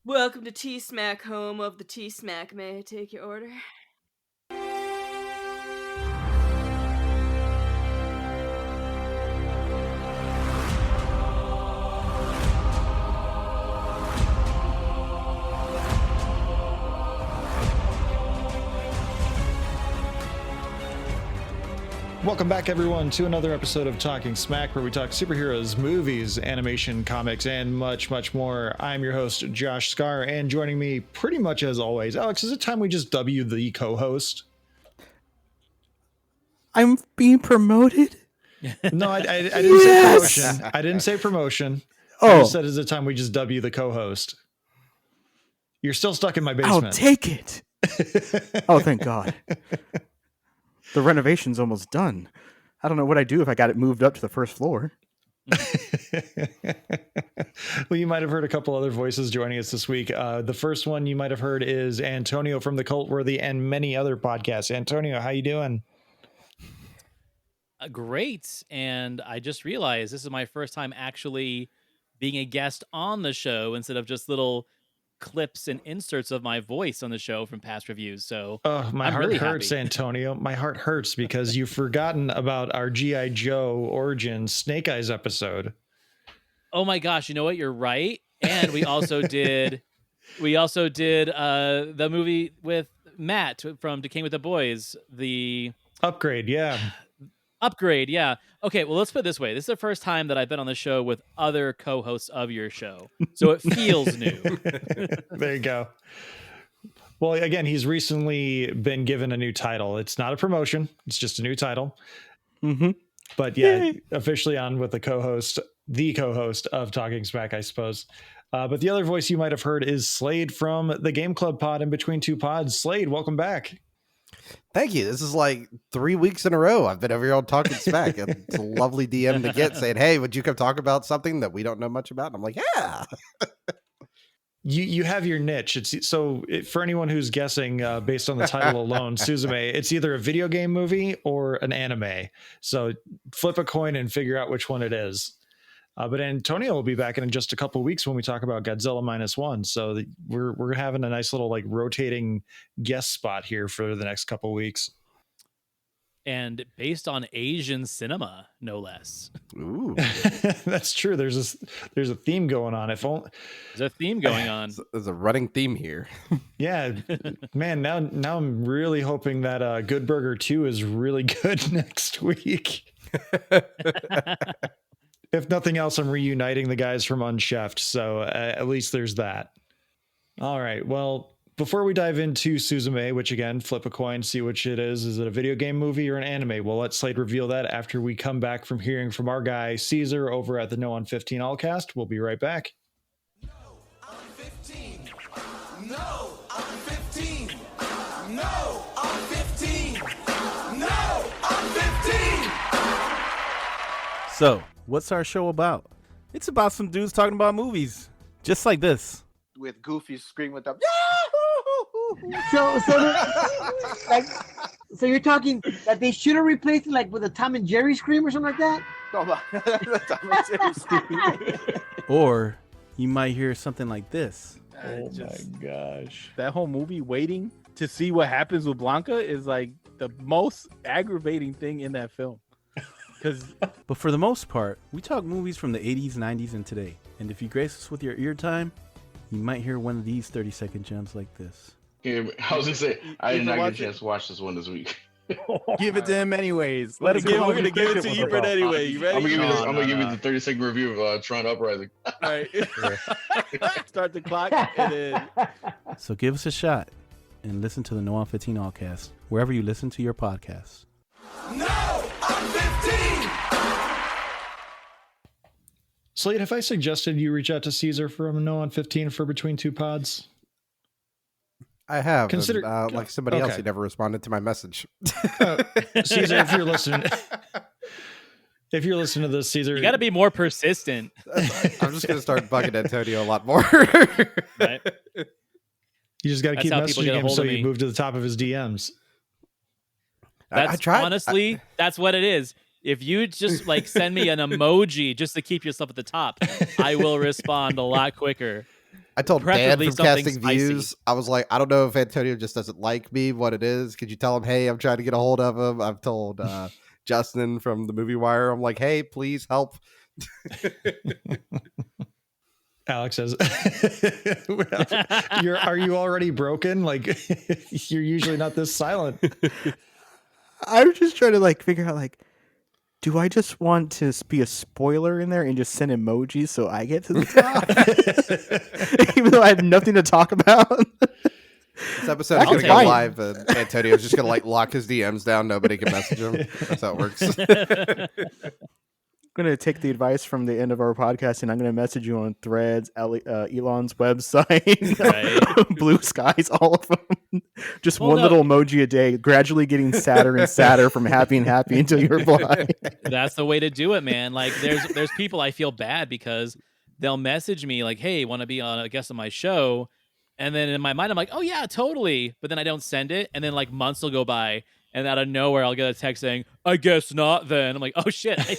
Welcome to T-Smack, home of the T-Smack. May I take your order? Welcome back, everyone, to another episode of Talking Smack, where we talk superheroes, movies, animation, comics, and much, much more. I'm your host, Josh Scar, and joining me pretty much as always, Alex, is it time we just W the co-host? I'm being promoted? No, I didn't say promotion. I didn't say promotion. I just said, is it time we just W the co-host? You're still stuck in my basement. I'll take it. Oh, thank God. The renovation's almost done. I don't know what I'd do if I got it moved up to the first floor. Well, you might have heard a couple other voices joining us this week. The first one you might have heard is Antonio from the Cultworthy and many other podcasts. Antonio, how you doing? Great. And I just realized this is my first time actually being a guest on the show instead of just little clips and inserts of my voice on the show from past reviews. So my heart really hurts, happy. Antonio. My heart hurts because you've forgotten about our G.I. Joe Origins Snake Eyes episode. Oh my gosh, you know what? You're right. And we also did the movie with Matt from Decaying with the Boys, the Upgrade, yeah. Upgrade, yeah. Okay, well, let's put it this way. This is the first time that I've been on the show with other co-hosts of your show. So it feels new. There you go. Well, again, he's recently been given a new title. It's not a promotion. It's just a new title. Mm-hmm. But yeah, officially on with the co-host of Talking Smack, I suppose. But the other voice you might have heard is Slade from the Game Club pod in between two pods. Slade, welcome back. Thank you. This is like 3 weeks in a row I've been over here on Talking Smack. It's a lovely DM to get saying, hey, would you come talk about something that we don't know much about? And I'm like, yeah. You have your niche. For anyone who's guessing based on the title alone, Suzume, it's either a video game movie or an anime. So flip a coin and figure out which one it is. But Antonio will be back in just a couple of weeks when we talk about Godzilla -1. So we're having a nice little rotating guest spot here for the next couple of weeks. And based on Asian cinema, no less. Ooh. That's true. There's a theme going on. There's a theme going on. There's a running theme here. Yeah, man. Now I'm really hoping that Good Burger 2 is really good next week. If nothing else, I'm reuniting the guys from Unchefed, so at least there's that. All right, well, before we dive into Suzume, which again, flip a coin, see which it is. Is it a video game movie or an anime? Well, let Slade reveal that after we come back from hearing from our guy, Caesar, over at the No on 15 Allcast. We'll be right back. No, I'm 15. No, I'm 15. No, I'm 15. No, I'm 15. So, what's our show about? It's about some dudes talking about movies. Just like this. With Goofy screaming with them. So you're talking that they should have replaced it with a Tom and Jerry scream or something like that? Or you might hear something like this. Oh my gosh. That whole movie, waiting to see what happens with Blanca, is like the most aggravating thing in that film. But for the most part, we talk movies from the 80s, 90s, and today. And if you grace us with your ear time, you might hear one of these 30-second gems like this. Yeah, I was gonna say I did not get a chance to watch this one this week. Give it to him anyways. We're gonna give it to Ebert anyway. You ready? I'm gonna give you the 30-second review of Tron Uprising. All right. Start the clock and then. So give us a shot and listen to the No on 15 Allcast wherever you listen to your podcasts. No, I'm 15. Slade, have I suggested you reach out to Caesar from No on 15 for Between Two Pods? I have. Consider like somebody else who never responded to my message. Caesar, if you're listening to this, Caesar, You got to be more persistent. I'm just going to start bugging Antonio a lot more. Right? You just got to keep That's how people messaging get a him hold so of you me. move to the top of his DMs. That's I tried. honestly, that's what it is. If you just send me an emoji just to keep yourself at the top, I will respond a lot quicker. I told Dan Preferably from something Casting spicy. Views, I was like, I don't know if Antonio just doesn't like me, what it is. Could you tell him, hey, I'm trying to get a hold of him? I've told Justin from the Movie Wire, I'm like, hey, please help. Alex says, are you already broken? Like, you're usually not this silent. I'm just trying to like figure out like, do I just want to be a spoiler in there and just send emojis so I get to the top? Even though I have nothing to talk about? This episode's going to go live, and Antonio's just going to like lock his DMs down. Nobody can message him. That's how it works. I'm going to take the advice from the end of our podcast, and I'm going to message you on Threads, Elon's website, Right. Blue Skies, all of them. Just one little emoji a day, gradually getting sadder and sadder from happy and happy until you reply. That's the way to do it, man. Like there's people I feel bad because they'll message me like, hey, want to be on a guest on my show? And then in my mind, I'm like, oh yeah, totally. But then I don't send it. And then like months will go by. And out of nowhere, I'll get a text saying, I guess not then. I'm like, oh shit, I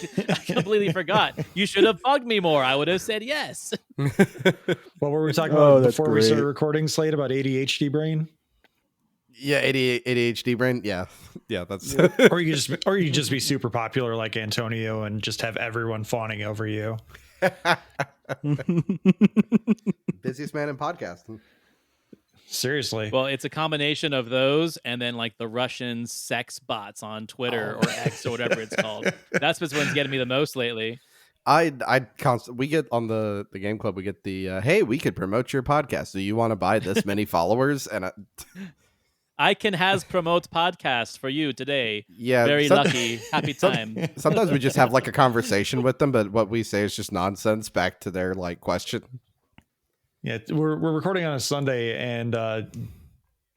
completely forgot. You should have bugged me more. I would have said yes. What were we talking about before we started recording, Slade, about ADHD brain? Yeah, ADHD brain. Yeah. Yeah, that's or you just be super popular like Antonio and just have everyone fawning over you. Busiest man in podcasting. Seriously. Well, it's a combination of those and then like the Russian sex bots on Twitter or X or whatever it's called. That's what's getting me the most lately. We get on the game club, we get the hey, we could promote your podcast. Do you want to buy this many followers? And I can promote podcast for you today. Yeah, very lucky, happy time. Sometimes we just have like a conversation with them, but what we say is just nonsense back to their like question. Yeah, we're recording on a Sunday, and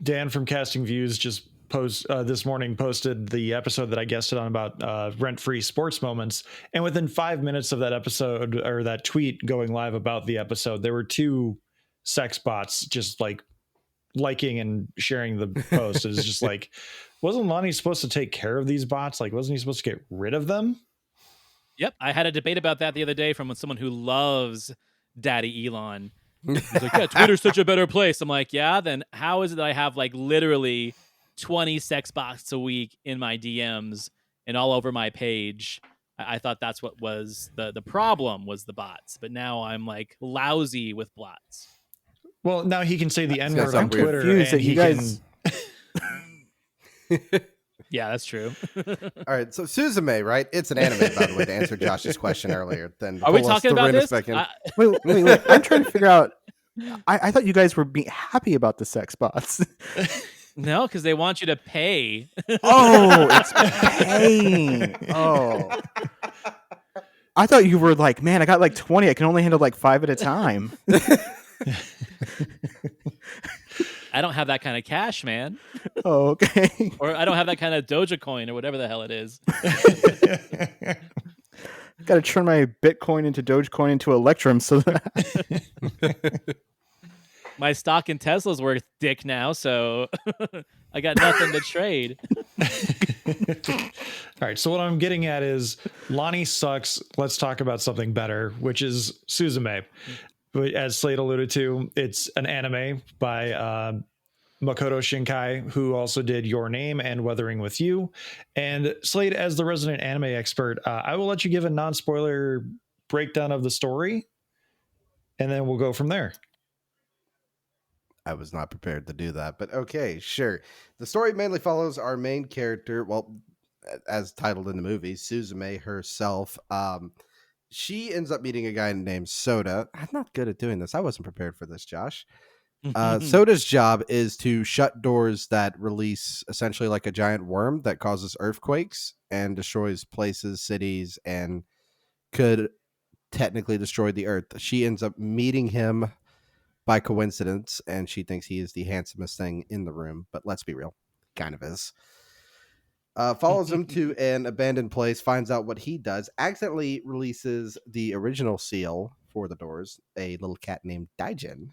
Dan from Casting Views just this morning posted the episode that I guested on about rent-free sports moments. And within 5 minutes of that episode or that tweet going live about the episode, there were 2 sex bots just like liking and sharing the post. It's just like, wasn't Lonnie supposed to take care of these bots? Like, wasn't he supposed to get rid of them? Yep, I had a debate about that the other day from someone who loves Daddy Elon. He's like, yeah, Twitter's such a better place. I'm like, yeah, then how is it that I have like literally 20 sex bots a week in my DMs and all over my page? I thought that's what was the problem was the bots, but now I'm like lousy with bots. Well, now he can say the N-word on Twitter. And you guys... Yeah, that's true. All right, so Suzume, right? It's an anime, by the way, to answer Josh's question earlier. Then are we talking about this? Wait. I'm trying to figure out. I thought you guys were being happy about the sex bots. No, because they want you to pay. Oh, it's paying. Oh. I thought you were like, man, I got like 20. I can only handle like 5 at a time. I don't have that kind of cash, man. Oh, okay. Or I don't have that kind of Doja coin or whatever the hell it is. Got to turn my Bitcoin into Dogecoin into Electrum so that my stock in Tesla's worth dick now, so I got nothing to trade. All right, so what I'm getting at is Lonnie sucks. Let's talk about something better, which is Suzume. As Slade alluded to, it's an anime by Makoto Shinkai, who also did Your Name and Weathering with You. And Slade, as the resident anime expert, I will let you give a non-spoiler breakdown of the story, and then we'll go from there. I was not prepared to do that, but okay, sure. The story mainly follows our main character, well, as titled in the movie, Suzume herself. She ends up meeting a guy named Soda. I'm not good at doing this. I wasn't prepared for this, Josh. Soda's job is to shut doors that release essentially like a giant worm that causes earthquakes and destroys places, cities, and could technically destroy the earth. She ends up meeting him by coincidence, and she thinks he is the handsomest thing in the room. But let's be real, kind of is. Follows him to an abandoned place, finds out what he does, accidentally releases the original seal for the doors, a little cat named Daijin,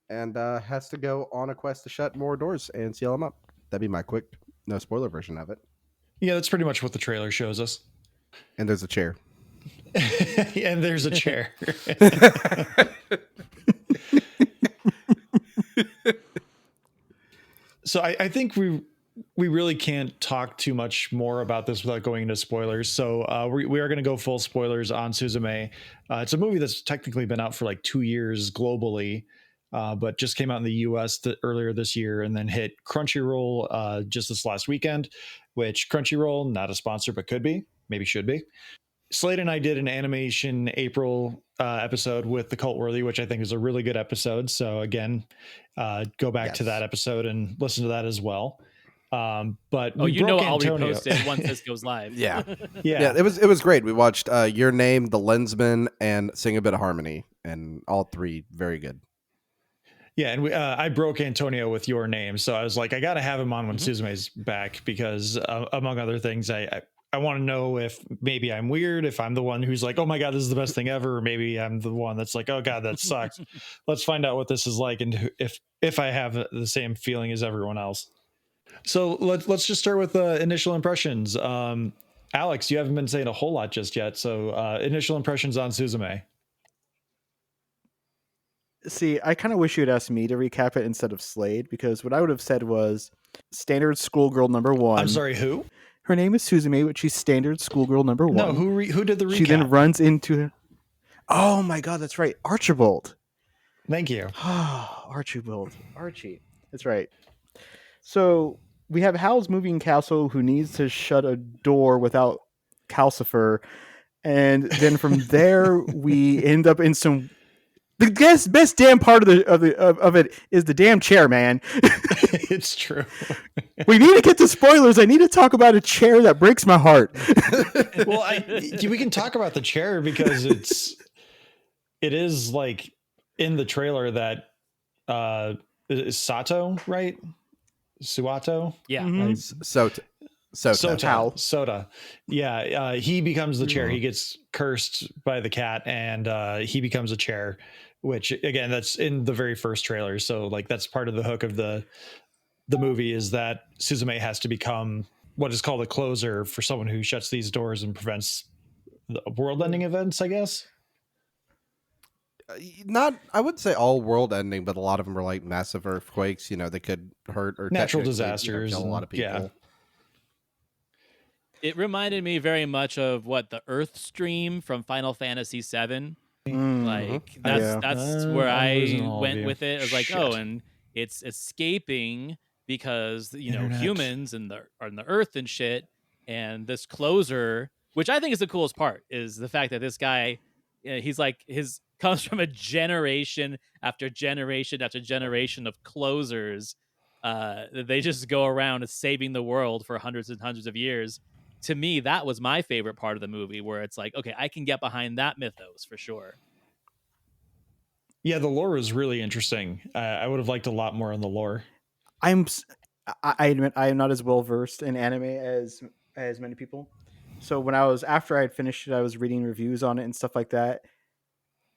and has to go on a quest to shut more doors and seal them up. That'd be my quick, no spoiler version of it. Yeah, that's pretty much what the trailer shows us. And there's a chair. And there's a chair. So I think we really can't talk too much more about this without going into spoilers. So we are going to go full spoilers on Suzume. It's a movie that's technically been out for like 2 years globally, but just came out in the US earlier this year and then hit Crunchyroll just this last weekend, which Crunchyroll, not a sponsor, but could be, maybe should be. Slade and I did an animation April episode with the Cultworthy, which I think is a really good episode. So again, go back to that episode and listen to that as well. But I'll repost it once this goes live. Yeah. It was great. We watched Your Name, The Lensman, and Sing a Bit of Harmony, and all three very good. Yeah, and I broke Antonio with Your Name, so I was like, I got to have him on when Suzume's back because, among other things, I want to know if maybe I'm weird, if I'm the one who's like, oh my God, this is the best thing ever. Or maybe I'm the one that's like, oh God, that sucks. Let's find out what this is like and if I have the same feeling as everyone else. So let's just start with initial impressions. Alex, you haven't been saying a whole lot just yet. So initial impressions on Suzume. See, I kind of wish you had asked me to recap it instead of Slade, because what I would have said was standard schoolgirl number one. I'm sorry, who? Her name is Suzume, but she's standard schoolgirl number one. No, who did the recap? She then runs into... Oh my God, that's right. Archibald. Thank you. Archibald. Archie. That's right. So we have Hal's moving castle who needs to shut a door without calcifer. And then from there, we end up in some... The best damn part of it is the damn chair, man. It's true. We need to get to spoilers. I need to talk about a chair that breaks my heart. Well, we can talk about the chair because it is like in the trailer that is Sato, right? Suato? Yeah. Mm-hmm. Sota. Yeah. He becomes the chair. He gets cursed by the cat and he becomes a chair, which again, that's in the very first trailer. So like that's part of the hook of the movie is that Suzume has to become what is called a closer for someone who shuts these doors and prevents the world-ending events, I guess. I wouldn't say all world ending, but a lot of them were like massive earthquakes, that could hurt or natural disasters, kill a lot of people. Yeah. It reminded me very much of the Earth Stream from Final Fantasy VII. Like that's where I went with it. I was like, and it's escaping because humans are in the Earth and shit. And this closer, which I think is the coolest part, is the fact that this guy, he's like comes from a generation after generation after generation of closers. They just go around saving the world for hundreds and hundreds of years. To me, that was my favorite part of the movie, where it's like, okay, I can get behind that mythos for sure. Yeah, the lore is really interesting. I would have liked a lot more on the lore. I admit I am not as well versed in anime as many people. So after I had finished it, I was reading reviews on it and stuff like that.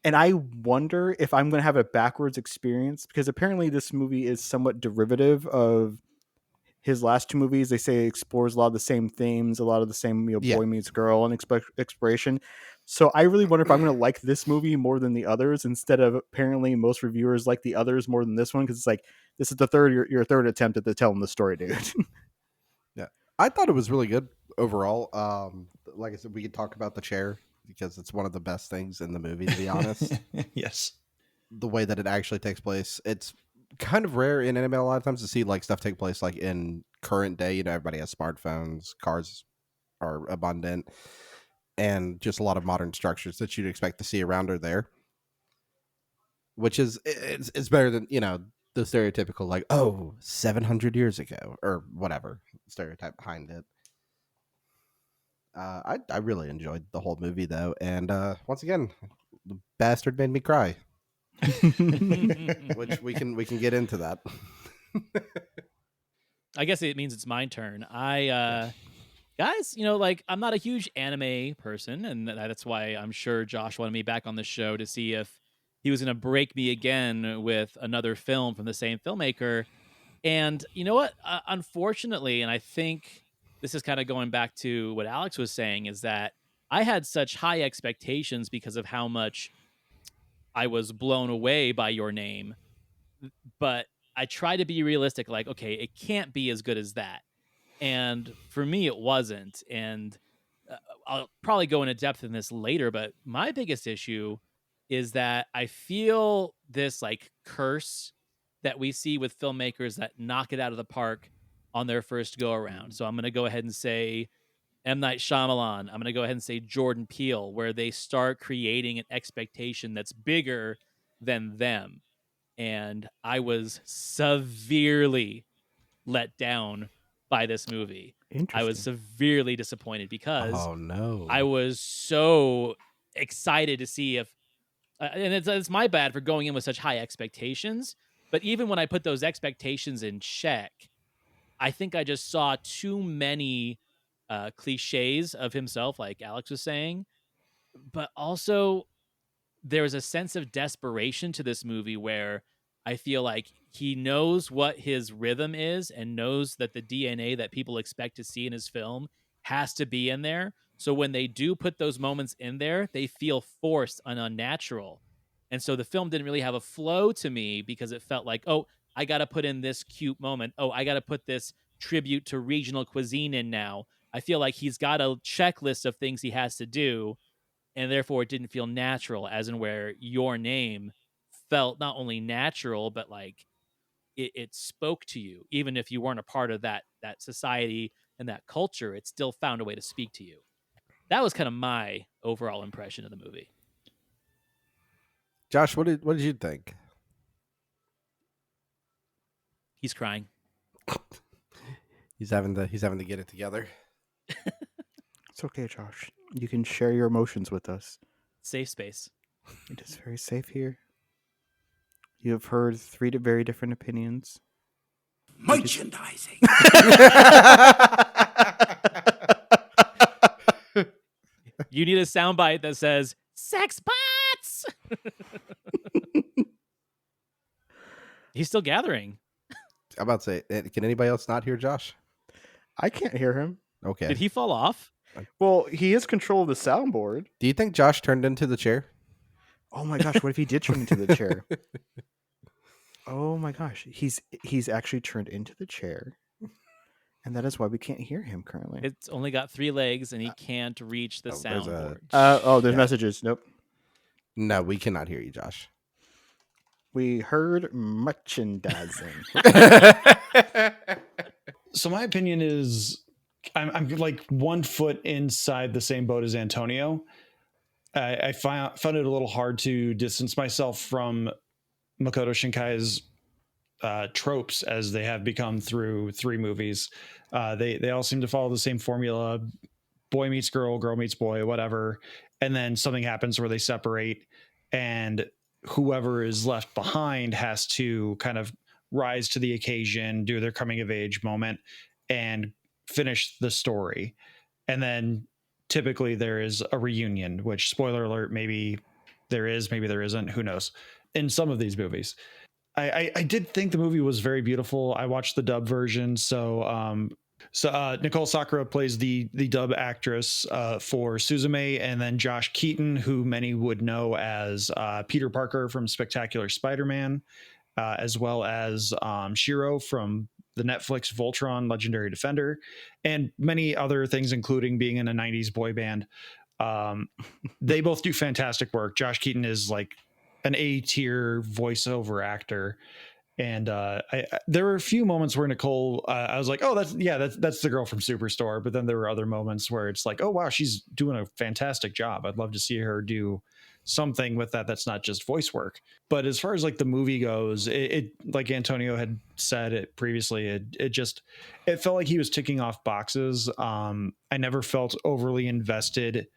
And I wonder if I'm going to have a backwards experience, because apparently this movie is somewhat derivative of his last two movies. They say it explores a lot of the same themes, a lot of the same boy meets girl and exploration. So I really wonder if I'm going to like this movie more than the others, instead of apparently most reviewers like the others more than this one, because it's like, this is your third attempt at telling the story, dude. Yeah, I thought it was really good overall. Like I said, we could talk about the chair because it's one of the best things in the movie, to be honest. Yes, the way that it actually takes place, it's kind of rare in anime a lot of times to see like stuff take place like in current day. Everybody has smartphones, cars are abundant, and just a lot of modern structures that you'd expect to see around or there, which is it's better than the stereotypical like 700 years ago or whatever stereotype behind it. I really enjoyed the whole movie though, and once again, the bastard made me cry. Which we can get into that. I guess it means it's my turn. Guys, I'm not a huge anime person, and that's why I'm sure Josh wanted me back on the show to see if he was going to break me again with another film from the same filmmaker. And you know what? Unfortunately, and I think this is kind of going back to what Alex was saying, is that I had such high expectations because of how much I was blown away by Your Name. But I try to be realistic, like, okay, it can't be as good as that. And for me, it wasn't. And I'll probably go into depth in this later, but my biggest issue is that I feel this like curse that we see with filmmakers that knock it out of the park on their first go around. So I'm going to go ahead and say M. Night Shyamalan. I'm going to go ahead and say Jordan Peele, where they start creating an expectation that's bigger than them. And I was severely let down by this movie. I was severely disappointed because Oh no. I was so excited to see if and it's my bad for going in with such high expectations, but even when I put those expectations in check, I think I just saw too many cliches of himself, like Alex was saying, but also there was a sense of desperation to this movie where I feel like he knows what his rhythm is and knows that the DNA that people expect to see in his film has to be in there. So when they do put those moments in there, they feel forced and unnatural. And so the film didn't really have a flow to me because it felt like, oh, I got to put in this cute moment. Oh, I got to put this tribute to regional cuisine in now. I feel like he's got a checklist of things he has to do, and therefore it didn't feel natural, as in where Your Name felt not only natural, but like it spoke to you. Even if you weren't a part of that society and that culture, it still found a way to speak to you. That was kind of my overall impression of the movie. Josh, what did you think? He's crying. He's having to get it together. It's okay, Josh. You can share your emotions with us. Safe space. It is very safe here. You have heard 3 very different opinions. Merchandising. You need a soundbite that says "sex bots." He's still gathering. I'm about to say, can anybody else not hear Josh? I can't hear him. Okay. Did he fall off? Well, he has control of the soundboard. Do you think Josh turned into the chair? Oh my gosh, what if he did turn into the chair? Oh my gosh, he's actually turned into the chair. And that is why we can't hear him currently. It's only got 3 legs and he can't reach the soundboard. There's messages. Nope. No, we cannot hear you, Josh. We heard merchandising. So my opinion is I'm like 1 foot inside the same boat as Antonio. I found it a little hard to distance myself from Makoto Shinkai's tropes as they have become through 3 movies. They all seem to follow the same formula: boy meets girl, girl meets boy, whatever, and then something happens where they separate, and whoever is left behind has to kind of rise to the occasion, do their coming of age moment, and finish the story. And then typically there is a reunion, which, spoiler alert, maybe there is, maybe there isn't, who knows, in some of these movies. I did think the movie was very beautiful. I watched the dub version. So Nicole Sakura plays the dub actress for Suzume, and then Josh Keaton, who many would know as Peter Parker from Spectacular Spider-Man, as well as Shiro from the Netflix Voltron Legendary Defender, and many other things, including being in a 90s boy band. They both do fantastic work. Josh Keaton is like an A-tier voiceover actor. And there were a few moments where Nicole, I was like, oh, that's the girl from Superstore. But then there were other moments where it's like, oh, wow, she's doing a fantastic job. I'd love to see her do something with that's not just voice work. But as far as like the movie goes, it like Antonio had said it previously, it felt like he was ticking off boxes. I never felt overly invested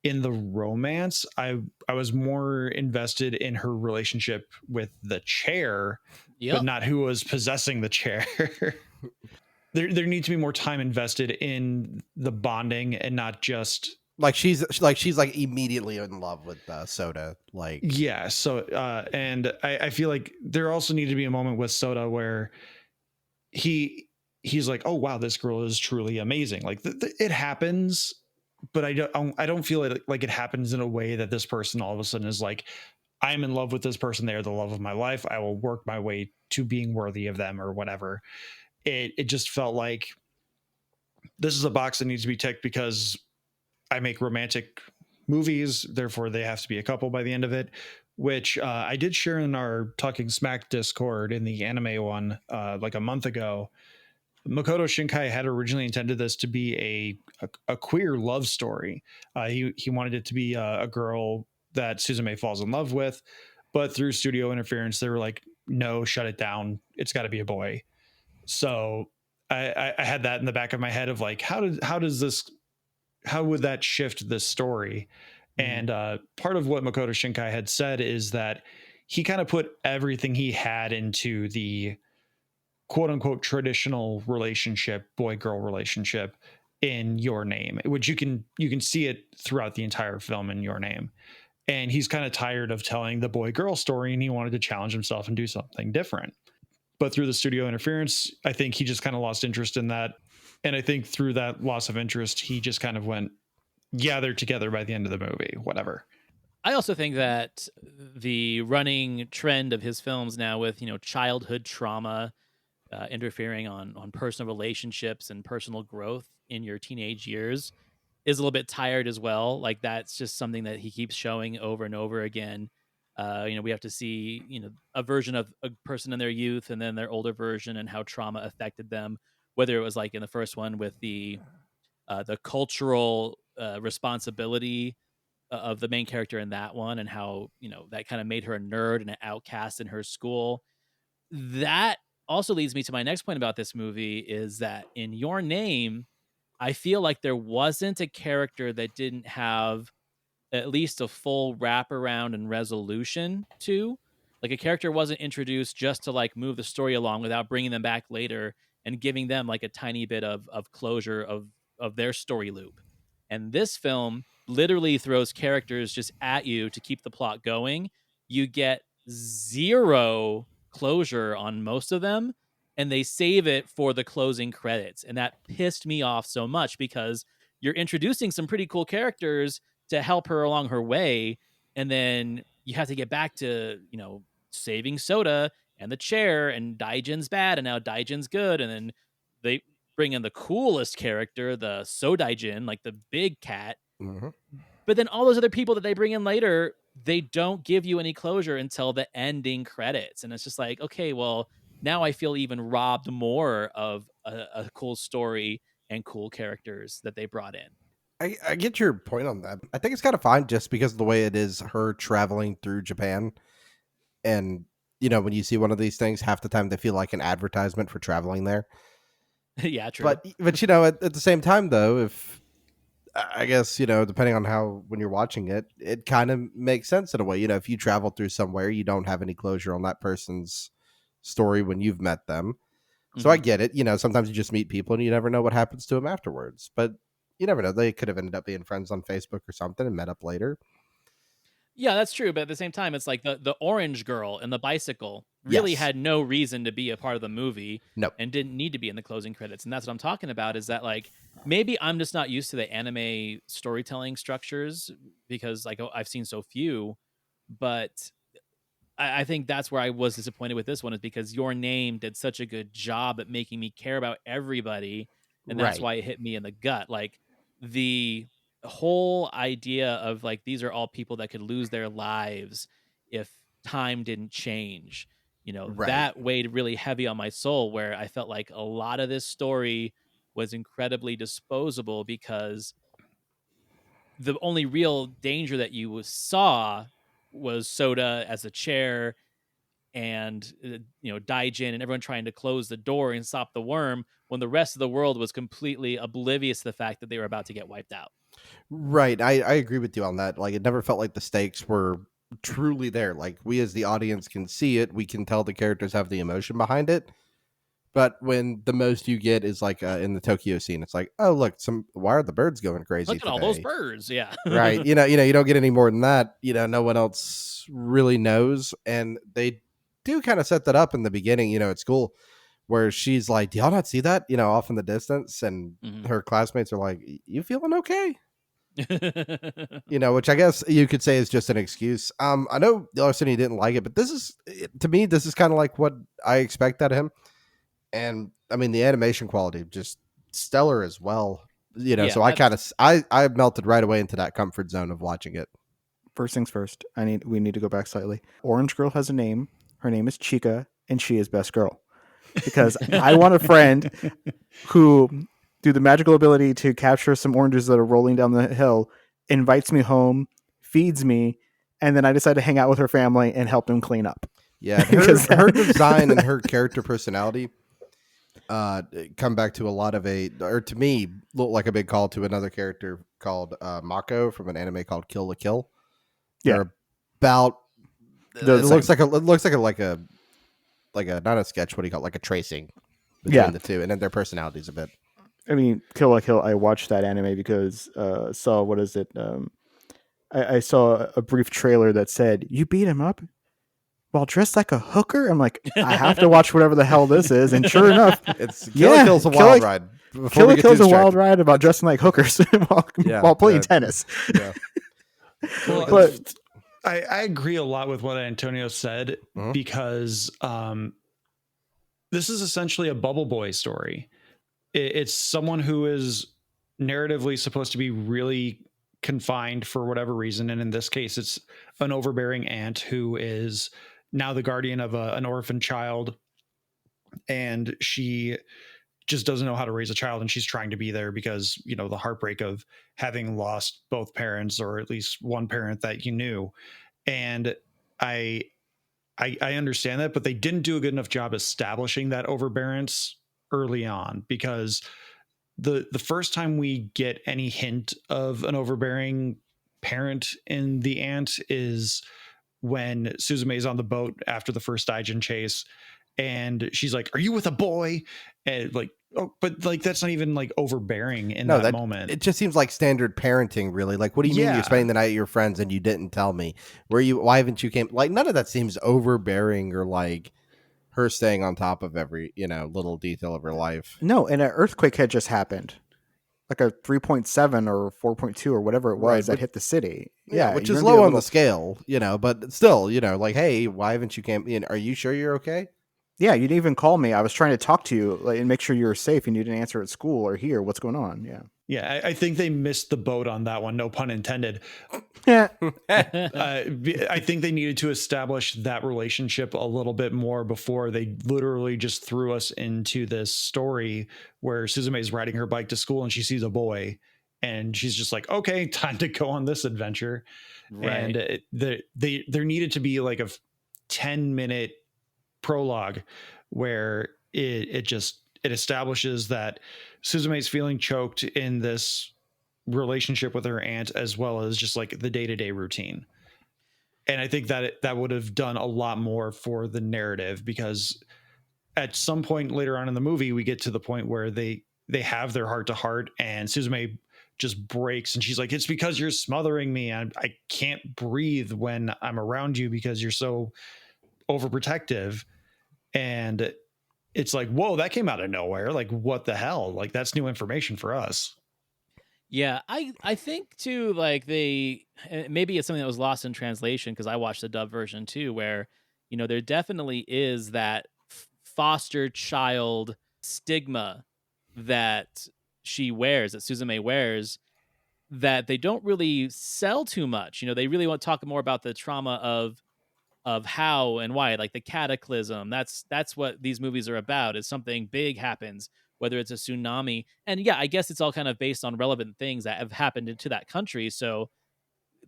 in the romance. I was more invested in her relationship with the chair, but not who was possessing the chair. There needs to be more time invested in the bonding and not just like she's immediately in love with Soda. Like, yeah. So and I feel like there also needed to be a moment with Soda where he's like, oh wow, this girl is truly amazing. Like it happens, but I don't feel like it happens in a way that this person all of a sudden is like, I'm in love with this person. They are the love of my life. I will work my way to being worthy of them or whatever. It just felt like this is a box that needs to be ticked because I make romantic movies. Therefore, they have to be a couple by the end of it, which I did share in our Talking Smack Discord in the anime one like a month ago. Makoto Shinkai had originally intended this to be a queer love story. He wanted it to be a girl that Suzume falls in love with, but through studio interference, they were like, "No, shut it down. It's got to be a boy." So I had that in the back of my head of like, how would that shift this story? And part of what Makoto Shinkai had said is that he kind of put everything he had into the quote unquote traditional relationship, boy girl relationship in Your Name, which you can see it throughout the entire film in Your Name. And he's kind of tired of telling the boy girl story and he wanted to challenge himself and do something different. But through the studio interference, I think he just kind of lost interest in that. And I think through that loss of interest, he just kind of went, yeah, they're together by the end of the movie, whatever. I also think that the running trend of his films now with, childhood trauma interfering on personal relationships and personal growth in your teenage years is a little bit tired as well. Like that's just something that he keeps showing over and over again. We have to see, a version of a person in their youth and then their older version and how trauma affected them, whether it was like in the first one with the cultural responsibility of the main character in that one and how, that kind of made her a nerd and an outcast in her school. That also leads me to my next point about this movie is that in Your Name, I feel like there wasn't a character that didn't have at least a full wraparound and resolution to. Like a character wasn't introduced just to like move the story along without bringing them back later and giving them like a tiny bit of closure of their story loop. And this film literally throws characters just at you to keep the plot going. You get zero closure on most of them, and they save it for the closing credits. And that pissed me off so much because you're introducing some pretty cool characters to help her along her way, and then you have to get back to, saving Soda and the chair, and Daijin's bad, and now Daijin's good, and then they bring in the coolest character, the Sodaijin, like the big cat. Mm-hmm. But then all those other people that they bring in later, they don't give you any closure until the ending credits. And it's just like, okay, well, now I feel even robbed more of a cool story and cool characters that they brought in. I get your point on that. I think it's kind of fine just because of the way it is her traveling through Japan. And, when you see one of these things, half the time they feel like an advertisement for traveling there. Yeah, true. But at the same time, though, if I guess, depending on when you're watching it, it kind of makes sense in a way. If you travel through somewhere, you don't have any closure on that person's story when you've met them. So I get it. Sometimes you just meet people and you never know what happens to them afterwards. But you never know. They could have ended up being friends on Facebook or something and met up later. Yeah, that's true. But at the same time, it's like the orange girl and the bicycle really had no reason to be a part of the movie. Nope. And didn't need to be in the closing credits. And that's what I'm talking about is that like maybe I'm just not used to the anime storytelling structures because like I've seen so few. But I think that's where I was disappointed with this one is because Your Name did such a good job at making me care about everybody. And that's why it hit me in the gut. Like the whole idea of like, these are all people that could lose their lives if time didn't change, that weighed really heavy on my soul where I felt like a lot of this story was incredibly disposable because the only real danger that you saw was Soda as a chair and Daijin and everyone trying to close the door and stop the worm when the rest of the world was completely oblivious to the fact that they were about to get wiped out. Right. I agree with you on that. Like it never felt like the stakes were truly there. Like we as the audience can see it, we can tell the characters have the emotion behind it. But when the most you get is like in the Tokyo scene, it's like, oh look, why are the birds going crazy? Look at all those birds, yeah. Right. You don't get any more than that. No one else really knows, and they do kind of set that up in the beginning. At school, where she's like, "Do y'all not see that?" Off in the distance, and her classmates are like, "You feeling okay?" Which I guess you could say is just an excuse. I know Larson, he didn't like it, but to me, this is kind of like what I expect out of him. And I mean, the animation quality just stellar as well. Yeah, so I melted right away into that comfort zone of watching it. First things first, we need to go back slightly. Orange Girl has a name. Her name is Chica, and she is best girl. Because I want a friend who, through the magical ability to capture some oranges that are rolling down the hill, invites me home, feeds me, and then I decide to hang out with her family and help them clean up. Yeah, her design and her character personality come back to a lot of or to me, look like a big call to another character called Mako from an anime called Kill la Kill. They're about. It looks like a not a sketch. What do you call it? Like a tracing between the two, and then their personalities a bit. I mean, Kill la Kill. I watched that anime because saw what is it? I saw a brief trailer that said you beat him up while dressed like a hooker. I'm like, I have to watch whatever the hell this is, and sure enough, it's Kill la Kill's a wild ride. Kill la Kill's a wild ride about dressing like hookers while playing tennis. Yeah. But I agree a lot with what Antonio said because this is essentially a Bubble Boy story. It's someone who is narratively supposed to be really confined for whatever reason. And in this case, it's an overbearing aunt who is now the guardian of an orphan child. And she just doesn't know how to raise a child. And she's trying to be there because, the heartbreak of having lost both parents, or at least one parent that you knew. And I understand that, but they didn't do a good enough job establishing that overbearance early on, because the first time we get any hint of an overbearing parent in the aunt is when Suzume is on the boat after the first Daijin chase, and she's like, "Are you with a boy?" And like, oh, but like that's not even like overbearing in that moment. It just seems like standard parenting, really. Like, what do you mean you're spending the night at your friends and you didn't tell me? Why haven't you came? Like, none of that seems overbearing or like her staying on top of every little detail of her life. No, and an earthquake had just happened, like a 3.7 or 4.2 or whatever it was that hit the city. Yeah, which is low on the scale, but still, like, hey, why haven't you came? Are you sure you're okay? Yeah, you didn't even call me. I was trying to talk to you and make sure you were safe, and you didn't answer at school or here. What's going on? Yeah, I think they missed the boat on that one. No pun intended. Yeah. I think they needed to establish that relationship a little bit more before they literally just threw us into this story where Suzume is riding her bike to school and she sees a boy and she's just like, okay, time to go on this adventure. Right. And there needed to be like a 10-minute prologue where it establishes that Suzume is feeling choked in this relationship with her aunt, as well as just like the day-to-day routine. And I think that would have done a lot more for the narrative, because at some point later on in the movie, we get to the point where they have their heart to heart, and Suzume just breaks and she's like, "It's because you're smothering me. I can't breathe when I'm around you because you're so overprotective." And it's like, whoa, that came out of nowhere. Like, what the hell? Like, that's new information for us. Yeah, I think too, like maybe it's something that was lost in translation, because I watched the dub version too, where, there definitely is that foster child stigma that she wears, that Suzume wears, that they don't really sell too much. They really want to talk more about the trauma of how and why, like the cataclysm. That's what these movies are about, is something big happens, whether it's a tsunami. And yeah, I guess it's all kind of based on relevant things that have happened into that country. So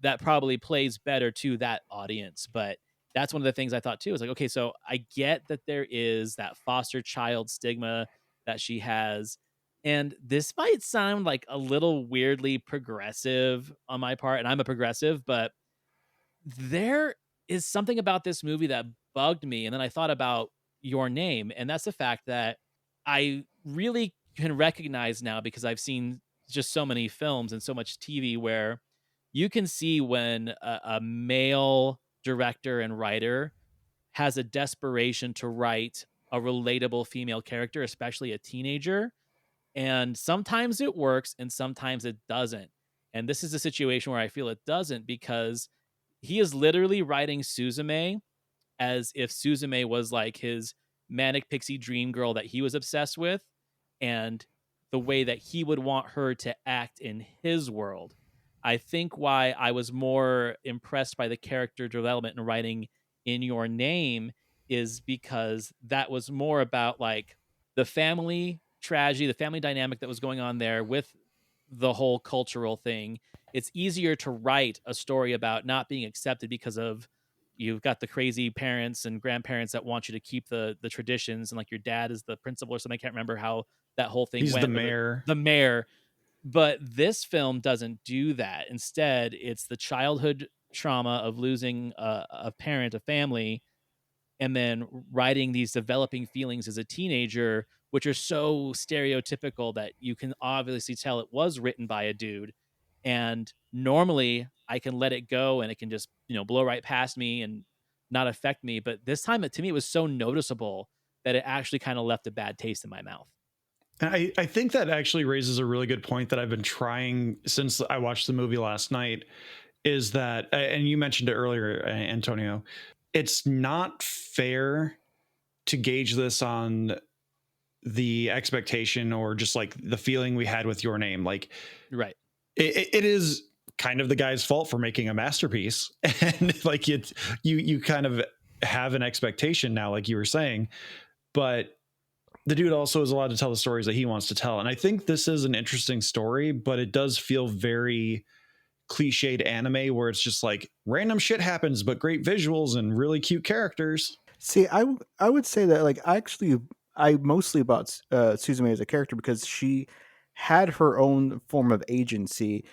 that probably plays better to that audience. But that's one of the things I thought too, is like, okay, so I get that there is that foster child stigma that she has. And this might sound like a little weirdly progressive on my part, and I'm a progressive, but there is something about this movie that bugged me. And then I thought about Your Name, and that's the fact that I really can recognize now, because I've seen just so many films and so much TV, where you can see when a male director and writer has a desperation to write a relatable female character, especially a teenager. And sometimes it works and sometimes it doesn't. And this is a situation where I feel it doesn't, because he is literally writing Suzume as if Suzume was like his manic pixie dream girl that he was obsessed with, and the way that he would want her to act in his world. I think why I was more impressed by the character development and writing In Your Name is because that was more about like the family tragedy, the family dynamic that was going on there with the whole cultural thing. It's easier to write a story about not being accepted because of you've got the crazy parents and grandparents that want you to keep the traditions, and like your dad is the principal or something. I can't remember how that whole thing He's went. the mayor. The mayor. But this film doesn't do that. Instead, it's the childhood trauma of losing a parent, a family, and then writing these developing feelings as a teenager, which are so stereotypical that you can obviously tell it was written by a dude. And normally I can let it go and it can just, blow right past me and not affect me. But this time, to me, it was so noticeable that it actually kind of left a bad taste in my mouth. I think that actually raises a really good point that I've been trying since I watched the movie last night, is that, and you mentioned it earlier, Antonio, it's not fair to gauge this on the expectation or just like the feeling we had with Your Name. Like, right. It is kind of the guy's fault for making a masterpiece. And like you kind of have an expectation now, like you were saying, but the dude also is allowed to tell the stories that he wants to tell. And I think this is an interesting story, but it does feel very cliched anime where it's just like random shit happens, but great visuals and really cute characters. See, I would say that like I mostly about Suzume as a character because she had her own form of agency.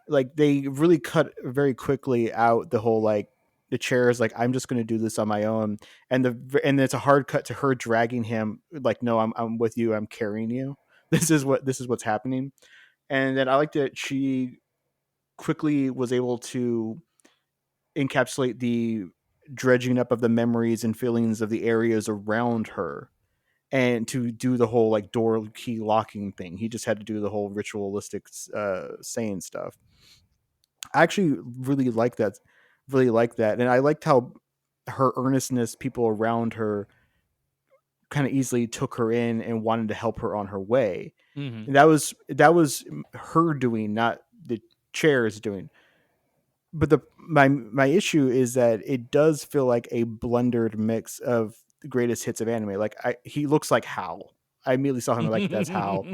Like they really cut very quickly out the whole like the chair is like I'm just going to do this on my own, and it's a hard cut to her dragging him like no I'm with you, I'm carrying you. This is what's happening, and then I like that she quickly was able to encapsulate the dredging up of the memories and feelings of the areas around her, and to do the whole like door key locking thing. He just had to do the whole ritualistic saying stuff. I actually really like that, and I liked how her earnestness, people around her, kind of easily took her in and wanted to help her on her way. Mm-hmm. And that was her doing, not the chair's doing. But my issue is that it does feel like a blended mix of the greatest hits of anime. Like he looks like Hal. I immediately saw him like that's Hal.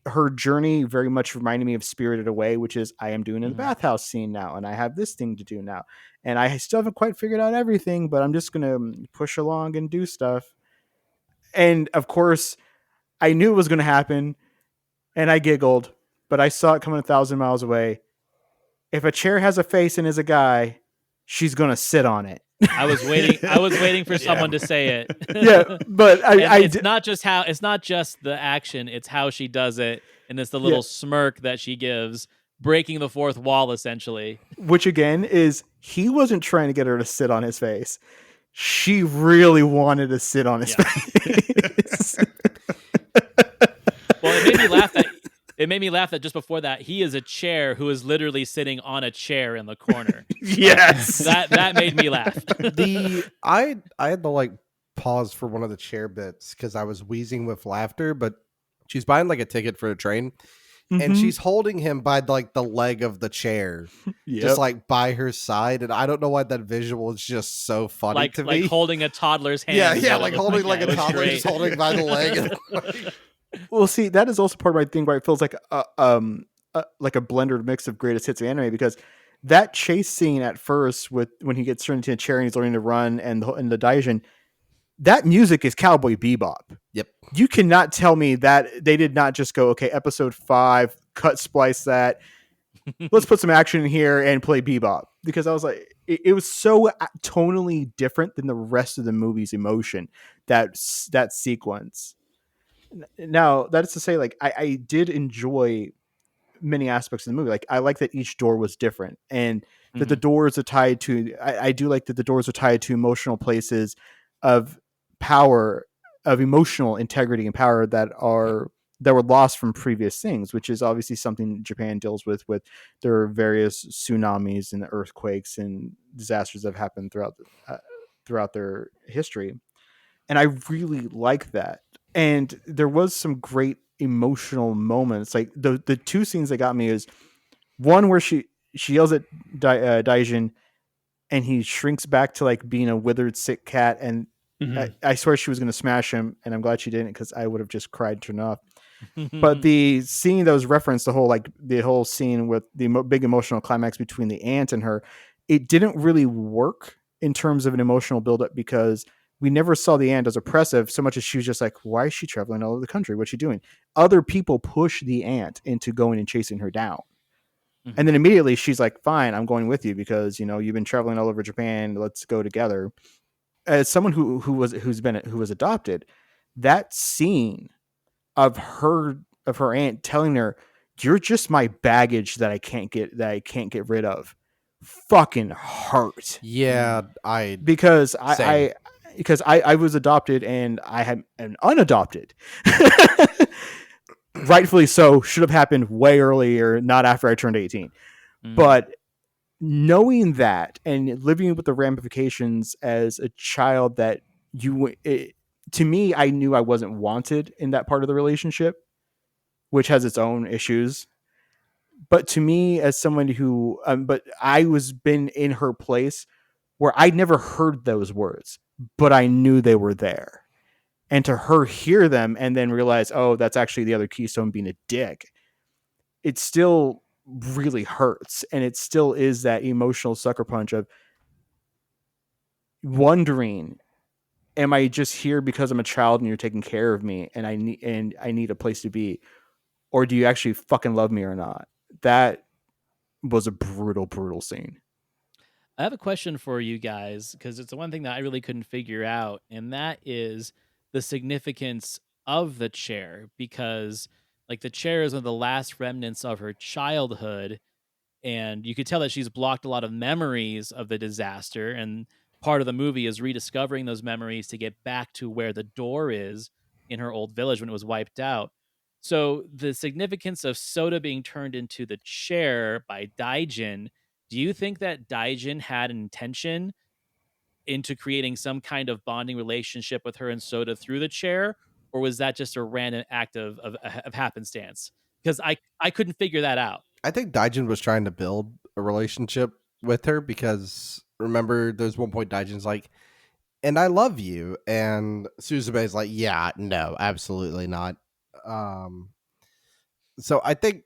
Her journey very much reminded me of Spirited Away, which is I am doing in the bathhouse scene now, and I have this thing to do now, and I still haven't quite figured out everything, but I'm just gonna push along and do stuff. And of course, I knew it was gonna happen, and I giggled, but I saw it coming 1,000 miles away. If a chair has a face and is a guy, she's gonna sit on it. I was waiting for someone to say it. Yeah, but it's not just the action; it's how she does it, and it's the little smirk that she gives, breaking the fourth wall essentially. Which again is he wasn't trying to get her to sit on his face; she really wanted to sit on his face. Well, it made me laugh that just before that he is a chair who is literally sitting on a chair in the corner. Yes, that made me laugh. I had to like pause for one of the chair bits because I was wheezing with laughter. But she's buying like a ticket for a train, and she's holding him by like the leg of the chair, just like by her side. And I don't know why that visual is just so funny to me. Like holding a toddler's hand. Yeah, like holding like a toddler, just holding by the leg. Well, see, that is also part of my thing where it feels like a blended mix of greatest hits of anime, because that chase scene at first with when he gets turned into a chair and he's learning to run and the Daijin, that music is Cowboy Bebop. Yep. You cannot tell me that they did not just go, okay, episode 5, cut splice that. Let's put some action in here and play Bebop, because I was like, it was so tonally different than the rest of the movie's emotion, that sequence. Now, that is to say, like, I did enjoy many aspects of the movie. Like, I like that each door was different, and that the doors are tied to, I do like that the doors are tied to emotional places of power, of emotional integrity and power that are that were lost from previous things, which is obviously something Japan deals with their various tsunamis and earthquakes and disasters that have happened throughout their history. And I really like that. And there was some great emotional moments. Like the two scenes that got me is one where she yells at Daijin, and he shrinks back to like being a withered, sick cat. And I swear she was going to smash him, and I'm glad she didn't, because I would have just cried turned off. But the scene that was referenced, the whole scene with the big emotional climax between the aunt and her, it didn't really work in terms of an emotional buildup, because we never saw the aunt as oppressive so much as she was just like, why is she traveling all over the country? What's she doing? Other people push the aunt into going and chasing her down. And then immediately she's like, fine, I'm going with you because, you've been traveling all over Japan. Let's go together. As someone who was adopted, that scene of her aunt telling her, you're just my baggage that I can't get rid of, fucking hurt. Yeah, because I was adopted and I had an unadopted. Rightfully so, should have happened way earlier, not after I turned 18. But knowing that and living with the ramifications as a child, that to me, I knew I wasn't wanted in that part of the relationship, which has its own issues. But to me, as someone who, but I was been in her place where I never heard those words, but I knew they were there. And to her hear them and then realize, oh, that's actually the other Keystone being a dick, it still really hurts. And it still is that emotional sucker punch of wondering, am I just here because I'm a child and you're taking care of me and I need a place to be? Or do you actually fucking love me or not? That was a brutal, brutal scene. I have a question for you guys, because it's the one thing that I really couldn't figure out, and that is the significance of the chair, because like the chair is one of the last remnants of her childhood, and you could tell that she's blocked a lot of memories of the disaster, and part of the movie is rediscovering those memories to get back to where the door is in her old village when it was wiped out. So the significance of Soda being turned into the chair by Daijin, do you think that Daijin had an intention into creating some kind of bonding relationship with her and Soda through the chair, or was that just a random act of happenstance? Because I couldn't figure that out. I think Daijin was trying to build a relationship with her, because remember, there's one point Daijin's like, and I love you, and Suzume's like, yeah, no, absolutely not. So I think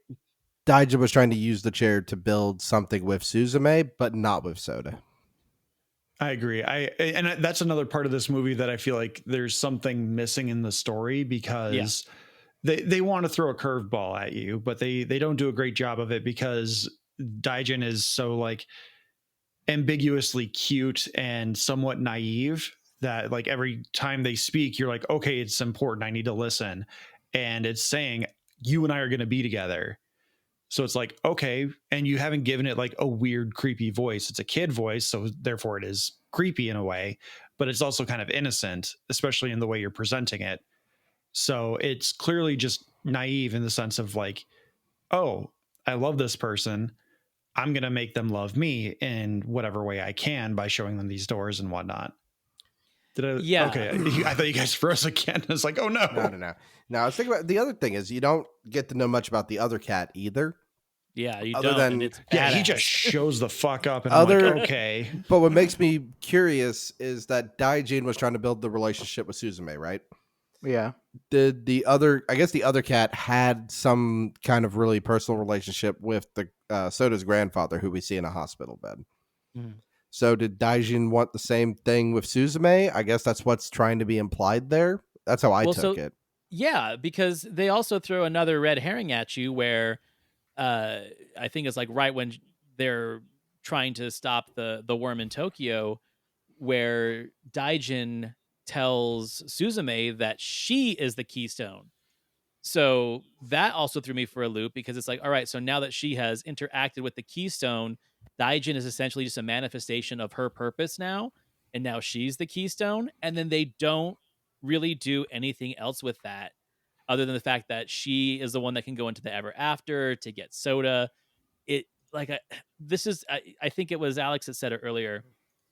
Daijin was trying to use the chair to build something with Suzume, but not with Soda. I agree. And that's another part of this movie that I feel like there's something missing in the story, because they want to throw a curveball at you, but they don't do a great job of it, because Daijin is so like ambiguously cute and somewhat naive that like every time they speak, you're like, okay, it's important, I need to listen. And it's saying, you and I are going to be together. So it's like, okay. And you haven't given it like a weird, creepy voice. It's a kid voice, so therefore it is creepy in a way, but it's also kind of innocent, especially in the way you're presenting it. So it's clearly just naive in the sense of like, oh, I love this person, I'm going to make them love me in whatever way I can by showing them these doors and whatnot. Yeah. Okay. I thought you guys froze again. It's like, oh no. No, I was thinking about the other thing is you don't get to know much about the other cat either. Yeah, you Other don't. than- And it's Yeah, he badass. just shows the fuck up and I'm like, okay. But what makes me curious is that Daijin was trying to build the relationship with Suzume, right? Yeah. Did the other cat had some kind of really personal relationship with the Soda's grandfather, who we see in a hospital bed. Mhm. So did Daijin want the same thing with Suzume? I guess that's what's trying to be implied there. That's how I took it. Yeah, because they also throw another red herring at you where I think it's like right when they're trying to stop the worm in Tokyo, where Daijin tells Suzume that she is the keystone. So that also threw me for a loop, because it's like, all right, so now that she has interacted with the keystone, Daijin is essentially just a manifestation of her purpose now, and now she's the keystone, and then they don't really do anything else with that. other than the fact that she is the one that can go into the ever after to get soda. It like I think it was Alex that said it earlier.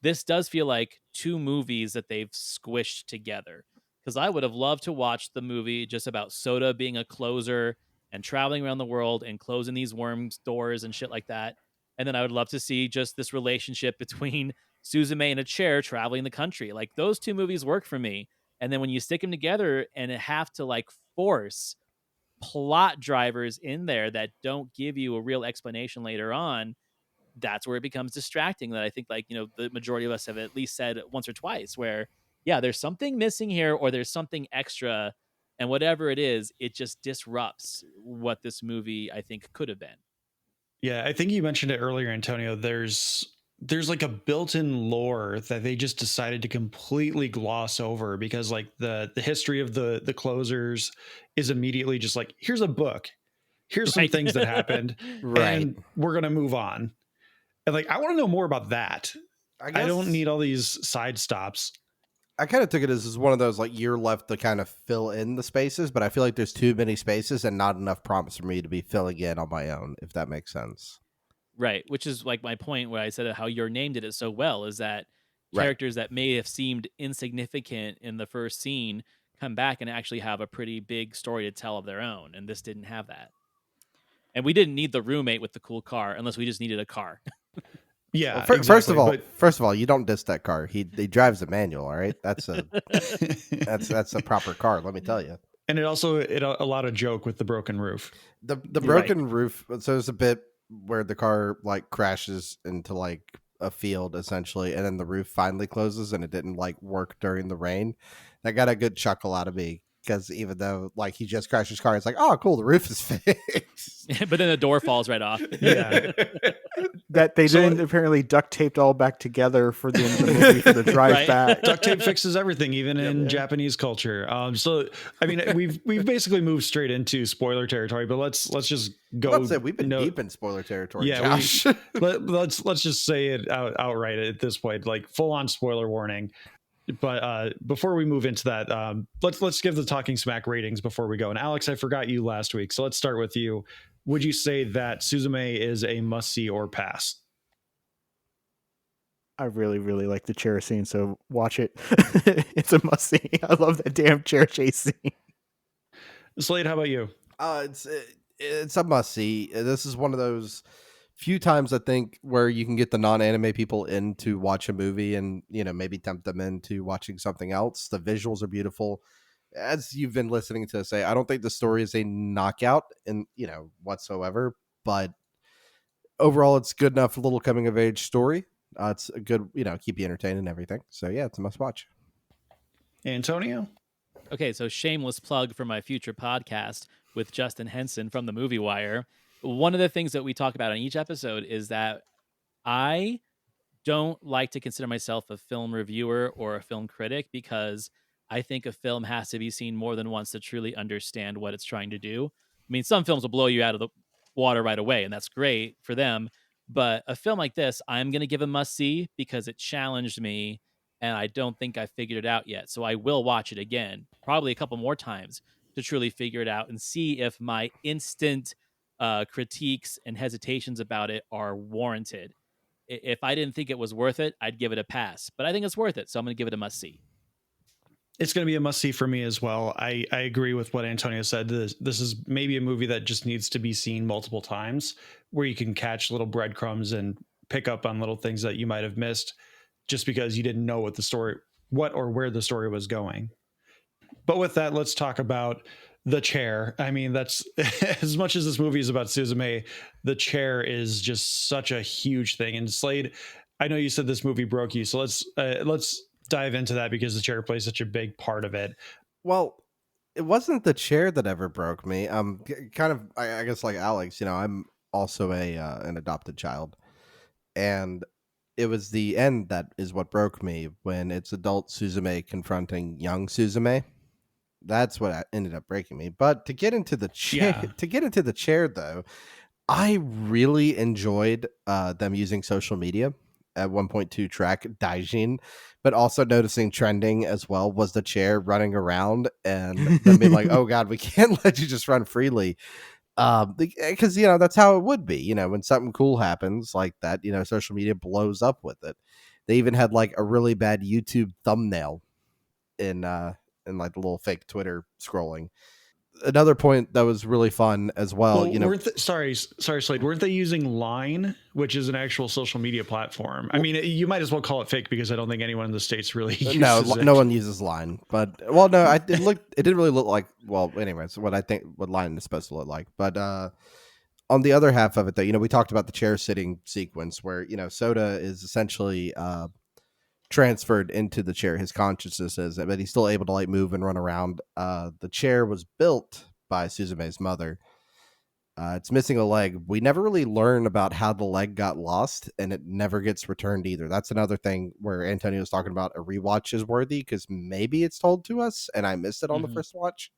This does feel like two movies that they've squished together. Because I would have loved to watch the movie just about Soda being a closer and traveling around the world and closing these worms doors and shit like that. And then I would love to see just this relationship between Suzume and a chair traveling the country. Like those two movies work for me. And then when you stick them together and have to like force plot drivers in there that don't give you a real explanation later on, that's where it becomes distracting. That I think, like, you know, the majority of us have at least said once or twice where, yeah, there's something missing here or there's something extra, and whatever it is, it just disrupts what this movie I think could have been. Yeah, I think you mentioned it earlier, Antonio. There's like a built-in lore that they just decided to completely gloss over because like the history of the closers is immediately just like, here's a book, here's some Right. things that happened, and we're gonna move on. And like, I want to know more about that. I don't need all these side stops. I kind of took it as one of those like you're left to kind of fill in the spaces, but I feel like there's too many spaces and not enough prompts for me to be filling in on my own, if that makes sense. Right, which is like my point where I said how Your Name did it so well, is that characters that may have seemed insignificant in the first scene come back and actually have a pretty big story to tell of their own, and this didn't have that. And we didn't need the roommate with the cool car unless we just needed a car. Yeah. Well, exactly, first of all, you don't diss that car. He drives a manual. All right, that's a proper car. Let me tell you. And it allowed a joke with the broken roof. The broken roof. So there's a bit where the car like crashes into like a field essentially, and then the roof finally closes, and it didn't like work during the rain. That got a good chuckle out of me. Because even though like he just crashed his car, it's like, oh cool, the roof is fixed. But then the door falls right off. Yeah. That they didn't apparently duct taped all back together for the end of the movie for the drive back. Duct tape fixes everything, even in Japanese culture. So I mean, we've basically moved straight into spoiler territory, but let's just go. Let's say we've been deep in spoiler territory. Yeah, Josh. let's just say it outright at this point, like full on spoiler warning. But before we move into that, let's give the Talking Smack ratings before we go. And Alex, I forgot you last week, so let's start with you. Would you say that Suzume is a must see or pass? I really, really like the chair scene, so watch it. It's a must see. I love that damn chair chase scene. Slade, how about you? It's a must see. This is one of those few times I think where you can get the non-anime people in to watch a movie and, you know, maybe tempt them into watching something else. The visuals are beautiful. As you've been listening to say, I don't think the story is a knockout in, you know, whatsoever, but overall it's good enough little coming of age story. It's a good, you know, keep you entertained and everything. So yeah, it's a must watch. Antonio? Okay, so shameless plug for my future podcast with Justin Henson from the Movie Wire. One of the things that we talk about in each episode is that I don't like to consider myself a film reviewer or a film critic because I think a film has to be seen more than once to truly understand what it's trying to do. I mean, some films will blow you out of the water right away, and that's great for them. But a film like this, I'm going to give a must-see because it challenged me, and I don't think I figured it out yet. So I will watch it again, probably a couple more times, to truly figure it out and see if my instant critiques and hesitations about it are warranted. If I didn't think it was worth it, I'd give it a pass. But I think it's worth it, so I'm going to give it a must-see. It's going to be a must-see for me as well. I agree with what Antonio said. This is maybe a movie that just needs to be seen multiple times, where you can catch little breadcrumbs and pick up on little things that you might have missed just because you didn't know what or where the story was going. But with that, let's talk about the chair. I mean, that's as much as this movie is about Suzume, the chair is just such a huge thing. And Slade, I know you said this movie broke you, so let's dive into that because the chair plays such a big part of it. Well, it wasn't the chair that ever broke me. Kind of, I guess, like Alex. You know, I'm also an adopted child, and it was the end that is what broke me when it's adult Suzume confronting young Suzume. That's what ended up breaking me. But to get into the chair, though, I really enjoyed them using social media at 1.2 track Daijin, but also noticing trending as well was the chair running around and them being like, oh God, we can't let you just run freely. Because, that's how it would be, when something cool happens like that, social media blows up with it. They even had like a really bad YouTube thumbnail in like the little fake Twitter scrolling. Another point that was really fun as well, sorry, Slade, weren't they using Line, which is an actual social media platform? I mean, you might as well call it fake because I don't think anyone in the States really uses it. No one uses Line, but no, it didn't really look like, anyways, what Line is supposed to look like. But on the other half of it though, we talked about the chair sitting sequence where, Soda is essentially transferred into the chair. His consciousness is, but he's still able to like move and run around. The chair was built by Suzume's mother. It's missing a leg. We never really learn about how the leg got lost, and it never gets returned either. That's another thing where Antonio was talking about a rewatch is worthy, because maybe it's told to us and I missed it on the first watch.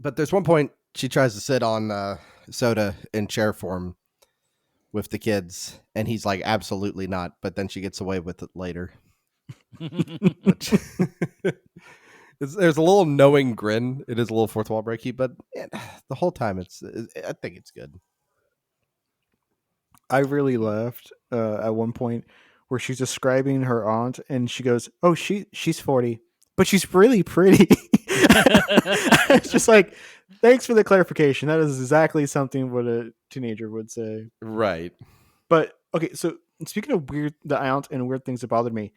But there's one point she tries to sit on Soda in chair form with the kids, and he's like, absolutely not. But then she gets away with it later. Which there's a little knowing grin. It is a little fourth wall breaky, but the whole time I think it's good. I really laughed at one point where she's describing her aunt and she goes, oh, she's 40, but she's really pretty. It's just like, thanks for the clarification. That is exactly something what a teenager would say. Right. But okay, so speaking of the aunt and weird things that bothered me,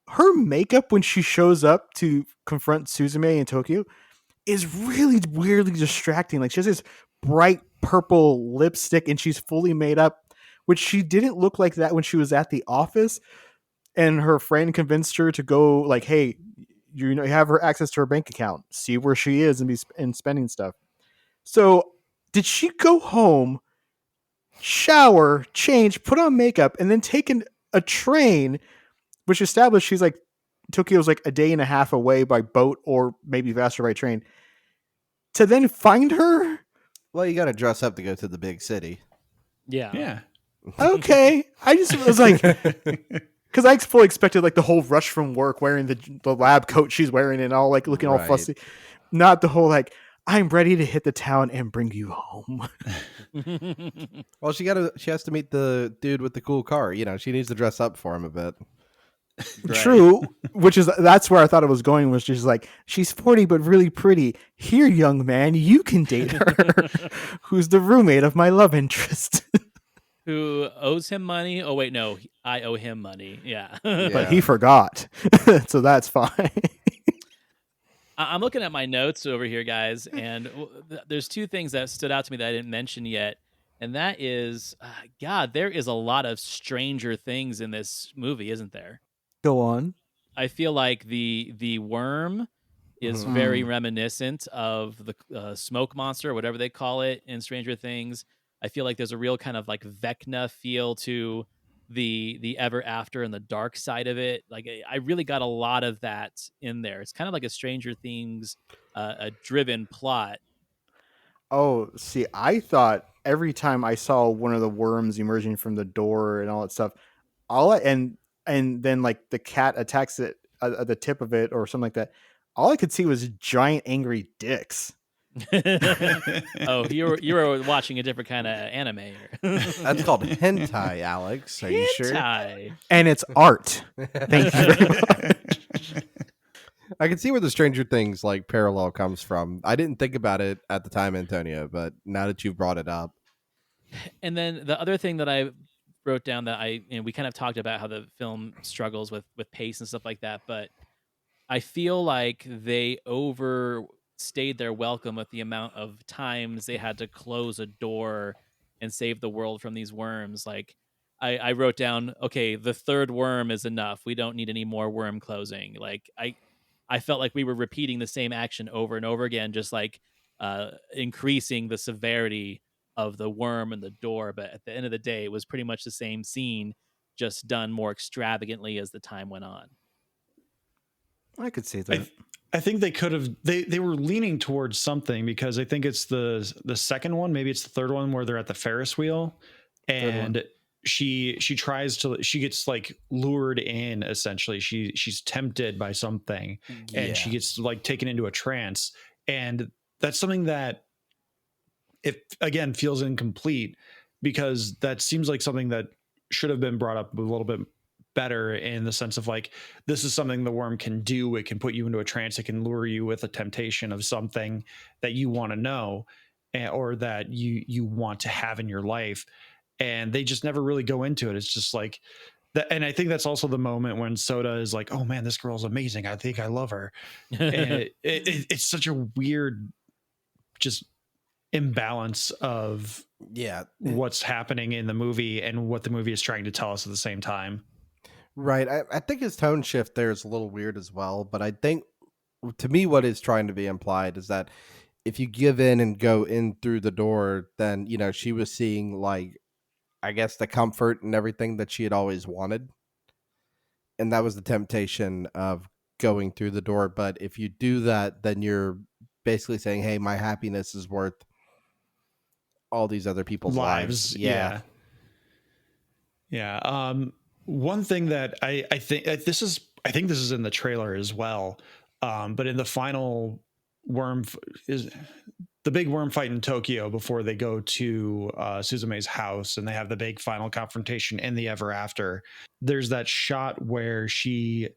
her makeup when she shows up to confront Suzume in Tokyo is really weirdly distracting. Like, she has this bright purple lipstick and she's fully made up, which she didn't look like that when she was at the office. And her friend convinced her to go like, hey, you have her access to her bank account, see where she is and spending stuff. So did she go home, shower, change, put on makeup, and then take a train, which established she's like, Tokyo's like a day and a half away by boat or maybe faster by train, to then find her? Well, you got to dress up to go to the big city. Yeah. Okay. I just was like, because I fully expected like the whole rush from work wearing the lab coat she's wearing and all like looking all fussy. Not the whole like, I'm ready to hit the town and bring you home. Well, she has to meet the dude with the cool car. She needs to dress up for him a bit. Right. True, that's where I thought it was going, was just like, she's 40 but really pretty. Here, young man, you can date her. Who's the roommate of my love interest. Who owes him money? Oh wait, no, I owe him money. Yeah. But he forgot. So that's fine. I'm looking at my notes over here, guys, and there's two things that stood out to me that I didn't mention yet. And that is, God, there is a lot of Stranger Things in this movie, isn't there? Go on. I feel like the worm is very reminiscent of the smoke monster, whatever they call it in Stranger Things. I feel like there's a real kind of like Vecna feel to the ever after and the dark side of it. Like, I really got a lot of that in there. It's kind of like a Stranger Things a driven plot. Oh, see, I thought every time I saw one of the worms emerging from the door and all that stuff, and then like the cat attacks it at the tip of it or something like that, all I could see was giant angry dicks. Oh, you were watching a different kind of anime. That's called hentai, Alex. Are you sure? And it's art. Thank you very much. I can see where the Stranger Things like parallel comes from. I didn't think about it at the time, Antonio, but now that you've brought it up. And then the other thing that I wrote down that we kind of talked about how the film struggles with pace and stuff like that, but I feel like they overstayed their welcome with the amount of times they had to close a door and save the world from these worms. Like, I wrote down, okay, the third worm is enough. We don't need any more worm closing. Like, I felt like we were repeating the same action over and over again, just like increasing the severity of the worm and the door. But at the end of the day, it was pretty much the same scene, just done more extravagantly as the time went on. I could see that. I think they could have. They were leaning towards something, because I think it's the second one, maybe it's the third one, where they're at the Ferris wheel, and she gets like lured in, essentially. She's tempted by something, and she gets like taken into a trance, and that's something that it again feels incomplete, because that seems like something that should have been brought up a little bit better, in the sense of like, this is something the worm can do. It can put you into a trance. It can lure you with a temptation of something that you want to know, or that you want to have in your life. And they just never really go into it. It's just like that. And I think that's also the moment when Soda is like, oh man, this girl's amazing, I think I love her. And it's such a weird just imbalance of what's happening in the movie and what the movie is trying to tell us at the same time. Right. I think his tone shift there is a little weird as well, but I think, to me, what is trying to be implied is that if you give in and go in through the door, then, you know, she was seeing, like, I guess, the comfort and everything that she had always wanted. And that was the temptation of going through the door. But if you do that, then you're basically saying, hey, my happiness is worth all these other people's lives. Yeah. One thing that I think this is in the trailer as well. But in the final is the big worm fight in Tokyo, before they go to Suzume's house and they have the big final confrontation in the Ever After. There's that shot where she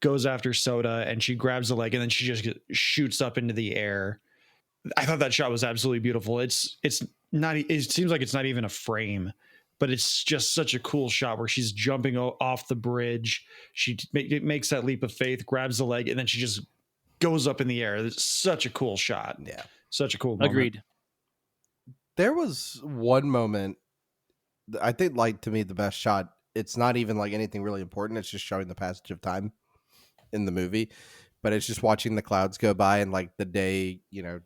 goes after Soda and she grabs the leg and then she just shoots up into the air. I thought that shot was absolutely beautiful. It's not, it seems like it's not even a frame, but it's just such a cool shot where she's jumping off the bridge. She makes that leap of faith, grabs the leg, and then she just goes up in the air. It's such a cool shot. Yeah. Such a cool moment. Agreed. There was one moment, I think, like, to me, the best shot. It's not even like anything really important. It's just showing the passage of time in the movie, but it's just watching the clouds go by and like the day, you know,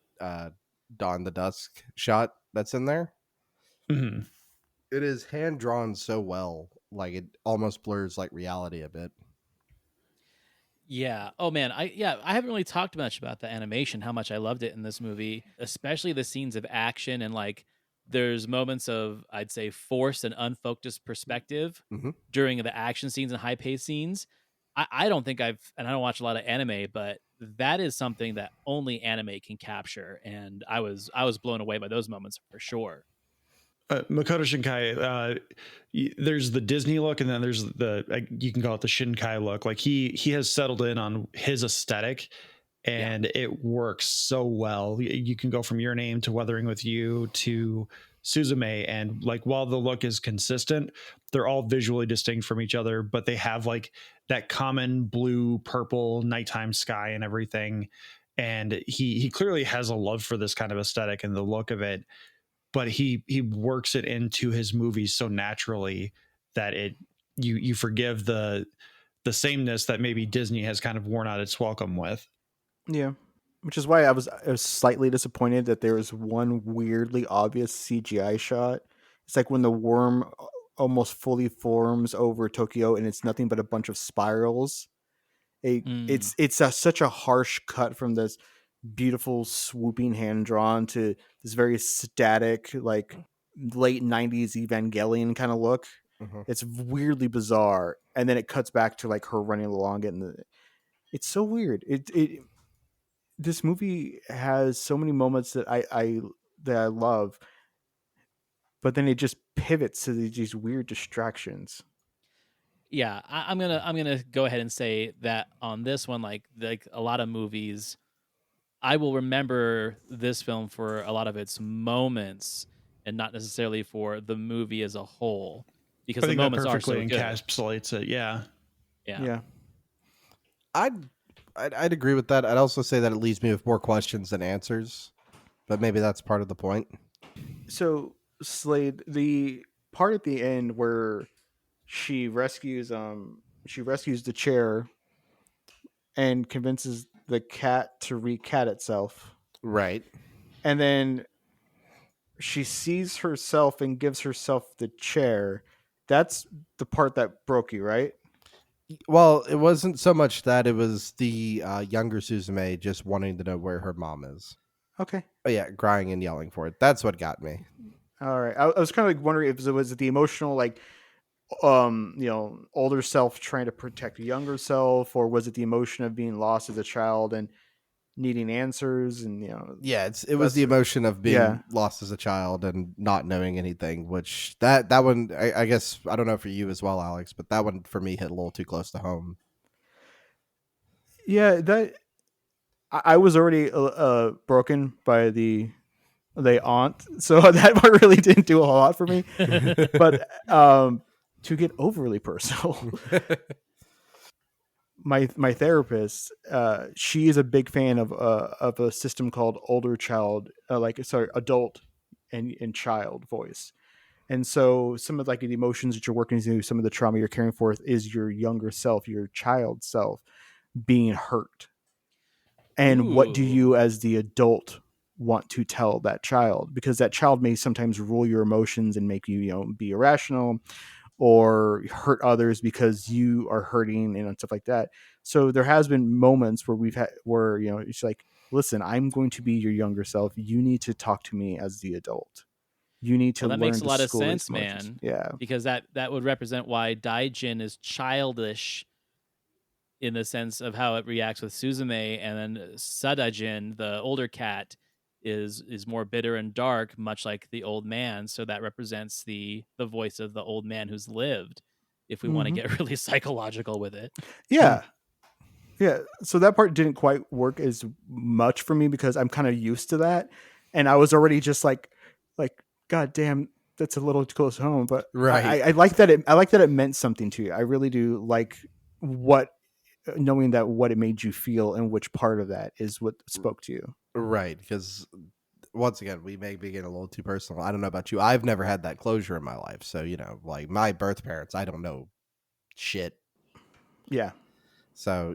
dawn, the dusk shot that's in there. Mm-hmm. It is hand drawn so well, like it almost blurs like reality a bit. Yeah. Oh man. I haven't really talked much about the animation, how much I loved it in this movie, especially the scenes of action, and like there's moments of, I'd say, forced and unfocused perspective during the action scenes and high paced scenes. I don't think and I don't watch a lot of anime, but that is something that only anime can capture, and I was blown away by those moments for sure. Makoto Shinkai, there's the Disney look, and then there's you can call it the Shinkai look. Like he has settled in on his aesthetic, and it works so well. You can go from Your Name to Weathering with You to Suzume, and like while the look is consistent, they're all visually distinct from each other, but they have like that common blue, purple, nighttime sky and everything. And he clearly has a love for this kind of aesthetic and the look of it, but he works it into his movies so naturally that you forgive the sameness that maybe Disney has kind of worn out its welcome with. Yeah. Which is why I was slightly disappointed that there was one weirdly obvious CGI shot. It's like when the worm almost fully forms over Tokyo and it's nothing but a bunch of spirals. It's such a harsh cut from this beautiful swooping hand drawn to this very static, like late 90s Evangelion kind of look. It's weirdly bizarre, and then it cuts back to like her running along it, and it's so weird. This movie has so many moments that I love, but then it just pivots to these weird distractions. Yeah, I'm gonna go ahead and say that on this one, like a lot of movies, I will remember this film for a lot of its moments and not necessarily for the movie as a whole, because the moments are so good. Encapsulates it. Yeah. I'd agree with that. I'd also say that it leaves me with more questions than answers, but maybe that's part of the point. So, Slade, the part at the end where she rescues the chair and convinces the cat to recat itself. Right. And then she sees herself and gives herself the chair. That's the part that broke you, right? Well, it wasn't so much that, it was the younger Suzume just wanting to know where her mom is. Okay. Oh yeah, crying and yelling for it. That's what got me. All right. I was kind of like wondering if it was the emotional, like, older self trying to protect younger self, or was it the emotion of being lost as a child and needing answers? And Yeah, it was the emotion of being lost as a child and not knowing anything. Which that one, I guess, I don't know for you as well, Alex, but that one for me hit a little too close to home. Yeah, that I was already broken by the aunt, so that part really didn't do a whole lot for me. But to get overly personal, my therapist, she is a big fan of a system called older child, adult and child voice. And so some of like the emotions that you're working through, some of the trauma you're carrying forth is your younger self, your child self being hurt. And what do you as the adult want to tell that child? Because that child may sometimes rule your emotions and make you, be irrational or hurt others because you are hurting and stuff like that. So there has been moments where it's like, listen, I'm going to be your younger self. You need to talk to me as the adult. You need to Well, that learn makes a to lot of school these sense, emotions. man. Yeah. Because that would represent why Daijin is childish in the sense of how it reacts with Suzume, and then Sadajin, the older cat, is more bitter and dark, much like the old man. So that represents the voice of the old man who's lived, if we want to get really psychological with it. Yeah. Yeah. So that part didn't quite work as much for me because I'm kind of used to that. And I was already just like, God damn, that's a little too close home. But Right. I like that it meant something to you. I really do like knowing that what it made you feel and which part of that is what spoke to you. Right. Because once again, we may be getting a little too personal. I don't know about you. I've never had that closure in my life. So, like my birth parents, I don't know shit. Yeah. So,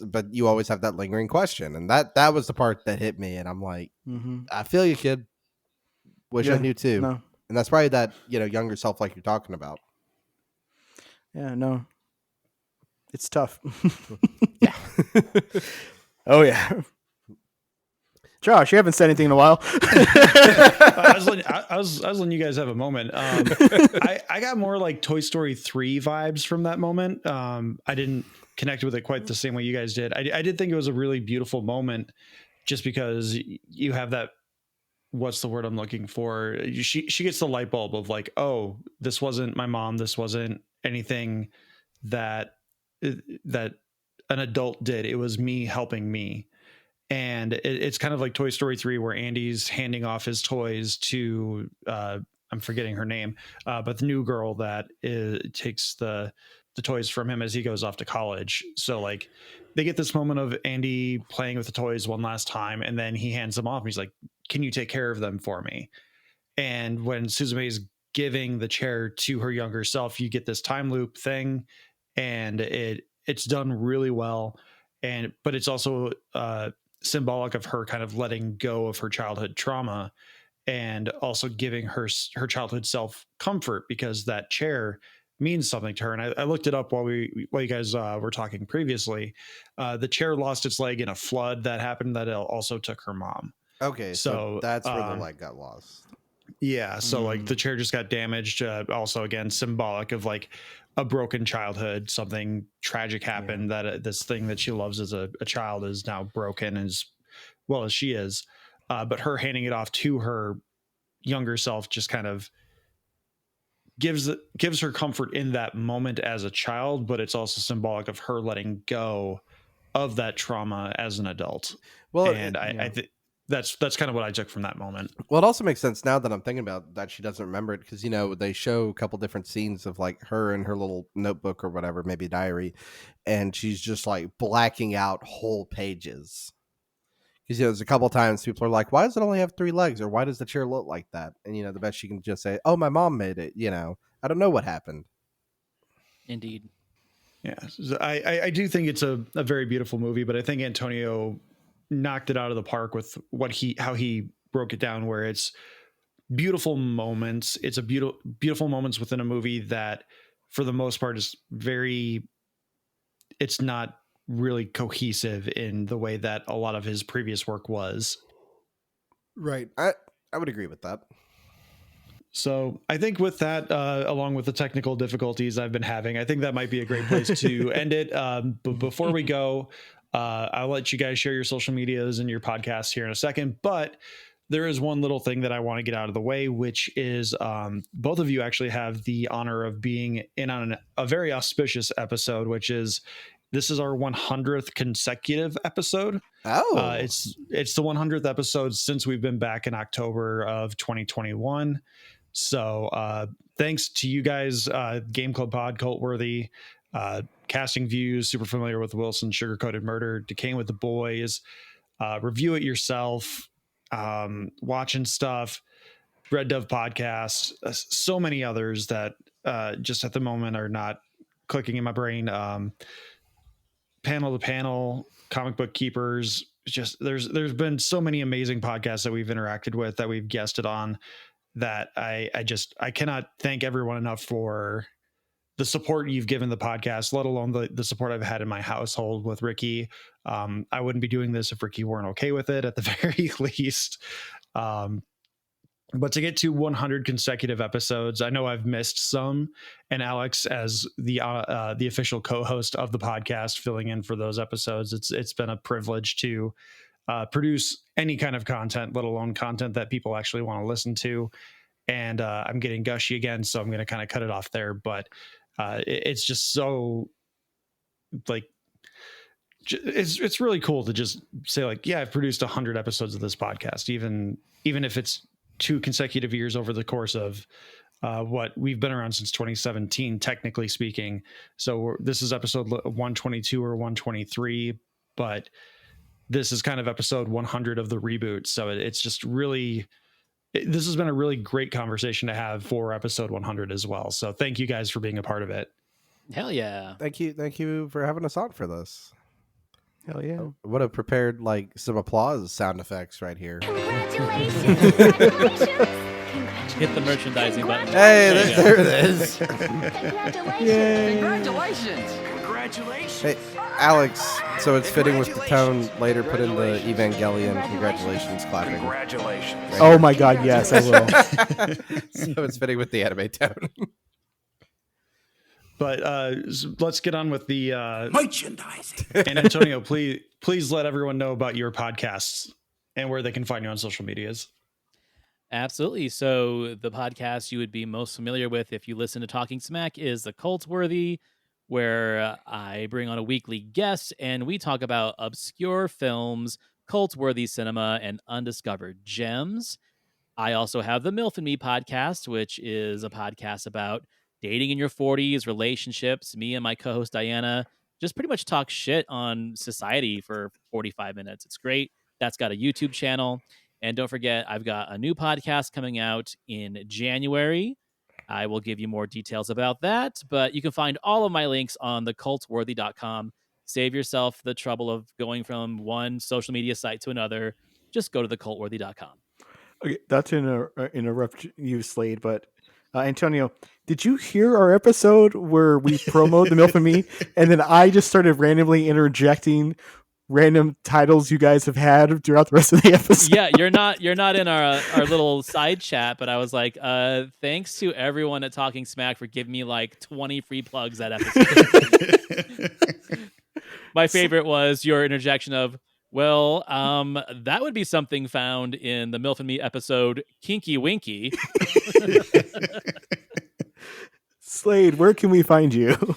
but you always have that lingering question. And that was the part that hit me. And I'm like, I feel you, kid. Wish I knew too. No. And that's probably that, younger self like you're talking about. Yeah, no. It's tough. Yeah. Oh, yeah. Josh, you haven't said anything in a while. I was letting you guys have a moment. I got more like Toy Story 3 vibes from that moment. I didn't connect with it quite the same way you guys did. I did think it was a really beautiful moment just because you have that, what's the word I'm looking for? She gets the light bulb of like, oh, this wasn't my mom. This wasn't anything that an adult did. It was me helping me. And it's kind of like Toy Story 3 where Andy's handing off his toys to I'm forgetting her name, but the new girl that takes the toys from him as he goes off to college. So like they get this moment of Andy playing with the toys one last time, and then he hands them off and he's like, can you take care of them for me? And when Suzume is giving the chair to her younger self, you get this time loop thing, and it's done really well. But it's also symbolic of her kind of letting go of her childhood trauma and also giving her childhood self comfort, because that chair means something to her. And I looked it up while you guys were talking previously. The chair lost its leg in a flood that happened that also took her mom. Okay, so that's where the leg got lost. Yeah, so like the chair just got damaged. Also, again, symbolic of like a broken childhood. Something tragic happened that this thing that she loves as a child is now broken, as well as she is. But her handing it off to her younger self just kind of gives her comfort in that moment as a child, but it's also symbolic of her letting go of that trauma as an adult. Well, and I think that's kind of what I took from that moment. Well, it also makes sense now that I'm thinking about that she doesn't remember it, because they show a couple different scenes of like her in her little notebook or whatever, maybe diary, and she's just like blacking out whole pages. Because there's a couple times people are like, why does it only have 3 legs, or why does the chair look like that? And the best she can just say, oh, my mom made it. I don't know what happened. Indeed. Yeah, so I do think it's a very beautiful movie, but I think Antonio knocked it out of the park with how he broke it down, where it's beautiful moments. It's a beautiful moments within a movie that for the most part is it's not really cohesive in the way that a lot of his previous work was. Right. I would agree with that. So I think with that, along with the technical difficulties I've been having, I think that might be a great place to end it. But before we go, I'll let you guys share your social medias and your podcasts here in a second. But there is one little thing that I want to get out of the way, which is both of you actually have the honor of being in on a very auspicious episode, which is this is our 100th consecutive episode. Oh, it's the 100th episode since we've been back in October of 2021. So thanks to you guys, Game Club Pod, Cultworthy, Casting Views, Super Familiar with Wilson, Sugar Coated Murder, Decaying with the Boys, Review It Yourself, Watching Stuff, Red Dove Podcast, so many others that just at the moment are not clicking in my brain. Panel to Panel, Comic Book Keepers. Just there's been so many amazing podcasts that we've interacted with, that we've guested on, that I cannot thank everyone enough for the support you've given the podcast, let alone the support I've had in my household with Ricky. I wouldn't be doing this if Ricky weren't okay with it, at the very least. But to get to 100 consecutive episodes, I know I've missed some, and Alex, as the official co-host of the podcast, filling in for those episodes, it's been a privilege to produce any kind of content, let alone content that people actually want to listen to. And I'm getting gushy again, so I'm going to kind of cut it off there. But it's just so, like, it's really cool to just say, like, yeah, I've produced 100 episodes of this podcast, even if it's 2 consecutive years over the course of what we've been around since 2017, technically speaking. So this is episode 122 or 123, but this is kind of episode 100 of the reboot. So it's just really, this has been a really great conversation to have for episode 100 as well. So thank you guys for being a part of it. Hell yeah. thank you for having us on for this. Hell yeah. I would have prepared like some applause sound effects right here. Congratulations! Congratulations! Hit the merchandising button. Hey, There you go. there it is. Congratulations! Congratulations! Hey, Alex, so it's fitting with the tone. Later put in the Evangelion congratulations clapping. Congratulations. Oh my god, yes, I will. So it's fitting with the anime tone. But let's get on with the Merchandising. and Antonio, please let everyone know about your podcasts and where they can find you on social medias. Absolutely. So the podcast you would be most familiar with if you listen to Talking Smack is the Cultworthy, where I bring on a weekly guest and we talk about obscure films, cult-worthy cinema, and undiscovered gems. I also have the MILF and Me podcast, which is a podcast about dating in your 40s, relationships. Me and my co-host Diana just pretty much talk shit on society for 45 minutes. It's great. That's got a YouTube channel. And don't forget, I've got a new podcast coming out in January. I will give you more details about that, but you can find all of my links on thecultworthy.com. Save yourself the trouble of going from one social media site to another. Just go to thecultworthy.com. Okay, not to interrupt you, Slade, but Antonio, did you hear our episode where we promoted the MILF and Me, and then I just started randomly interjecting random titles you guys have had throughout the rest of the episode? Yeah, you're not in our little side chat, but I was like, thanks to everyone at Talking Smack for giving me like 20 free plugs that episode. My favorite was your interjection of, well, that would be something found in the MILF and Me episode, Kinky Winky. Slade, where can we find you?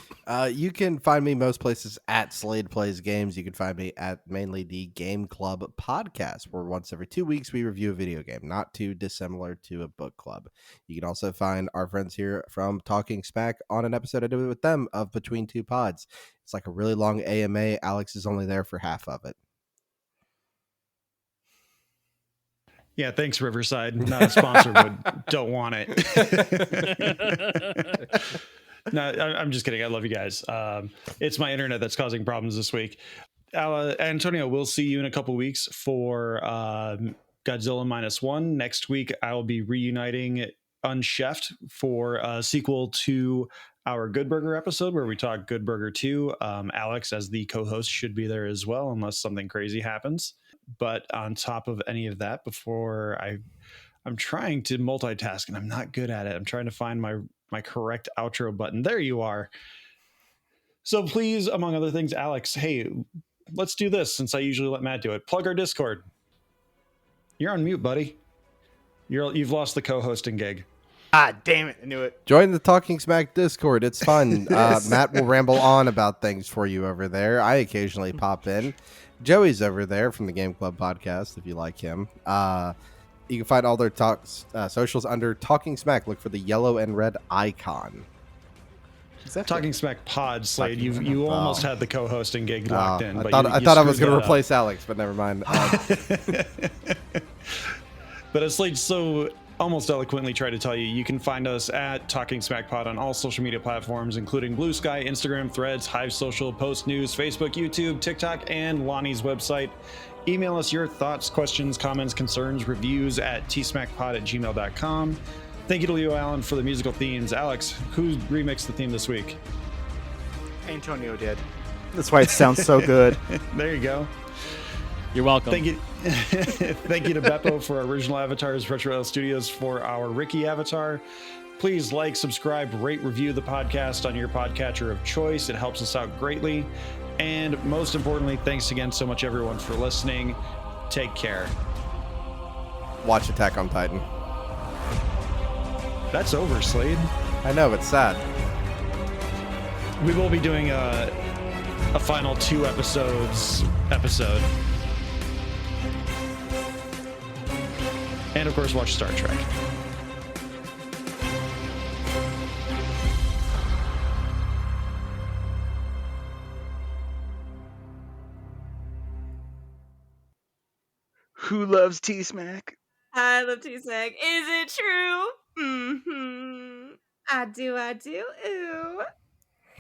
You can find me most places at Slade Plays Games. You can find me at mainly the Game Club podcast, where once every 2 weeks we review a video game, not too dissimilar to a book club. You can also find our friends here from Talking Smack on an episode I did with them of Between Two Pods. It's like a really long AMA. Alex is only there for half of it. Yeah, thanks, Riverside. Not a sponsor, but don't want it. No, I'm just kidding. I love you guys. It's my internet that's causing problems this week. Antonio, we'll see you in a couple weeks for Godzilla -1. Next week, I will be reuniting Unchefed for a sequel to our Good Burger episode where we talk Good Burger 2. Alex, as the co-host, should be there as well, unless something crazy happens. But on top of any of that, before I'm trying to multitask and I'm not good at it. I'm trying to find my correct outro button. There you are. So please, among other things, Alex, hey, let's do this since I usually let Matt do it. Plug our Discord. You're on mute, buddy. You've lost the co-hosting gig. Ah, damn it. I knew it. Join the Talking Smack Discord. It's fun. Matt will ramble on about things for you over there. I occasionally pop in. Joey's over there from the Game Club podcast, if you like him. You can find all their socials under Talking Smack. Look for the yellow and red icon. Talking Smack Pod, Slade. You almost had the co-hosting gig locked in. I But thought I was going to screwed that replace Alex, but never mind. But as Slade so almost eloquently tried to tell you, you can find us at Talking Smack Pod on all social media platforms, including Blue Sky, Instagram, Threads, Hive Social, Post News, Facebook, YouTube, TikTok, and Lonnie's website. Email us your thoughts, questions, comments, concerns, reviews at tsmackpod@gmail.com. Thank you to Leo Allen for the musical themes. Alex, who remixed the theme this week? Antonio did. That's why it sounds so good. There you go. You're welcome. Thank you. Thank you to Beppo for our original avatars, Retro L Studios for our Ricky avatar. Please like, subscribe, rate, review the podcast on your podcatcher of choice. It helps us out greatly. And most importantly, thanks again so much, everyone, for listening. Take care. Watch Attack on Titan. That's over, Slade. I know, it's sad. We will be doing a final 2 episodes episode. And of course, watch Star Trek. Who loves T-Smack? I love T-Smack. Is it true? Mm-hmm. I do. Ooh.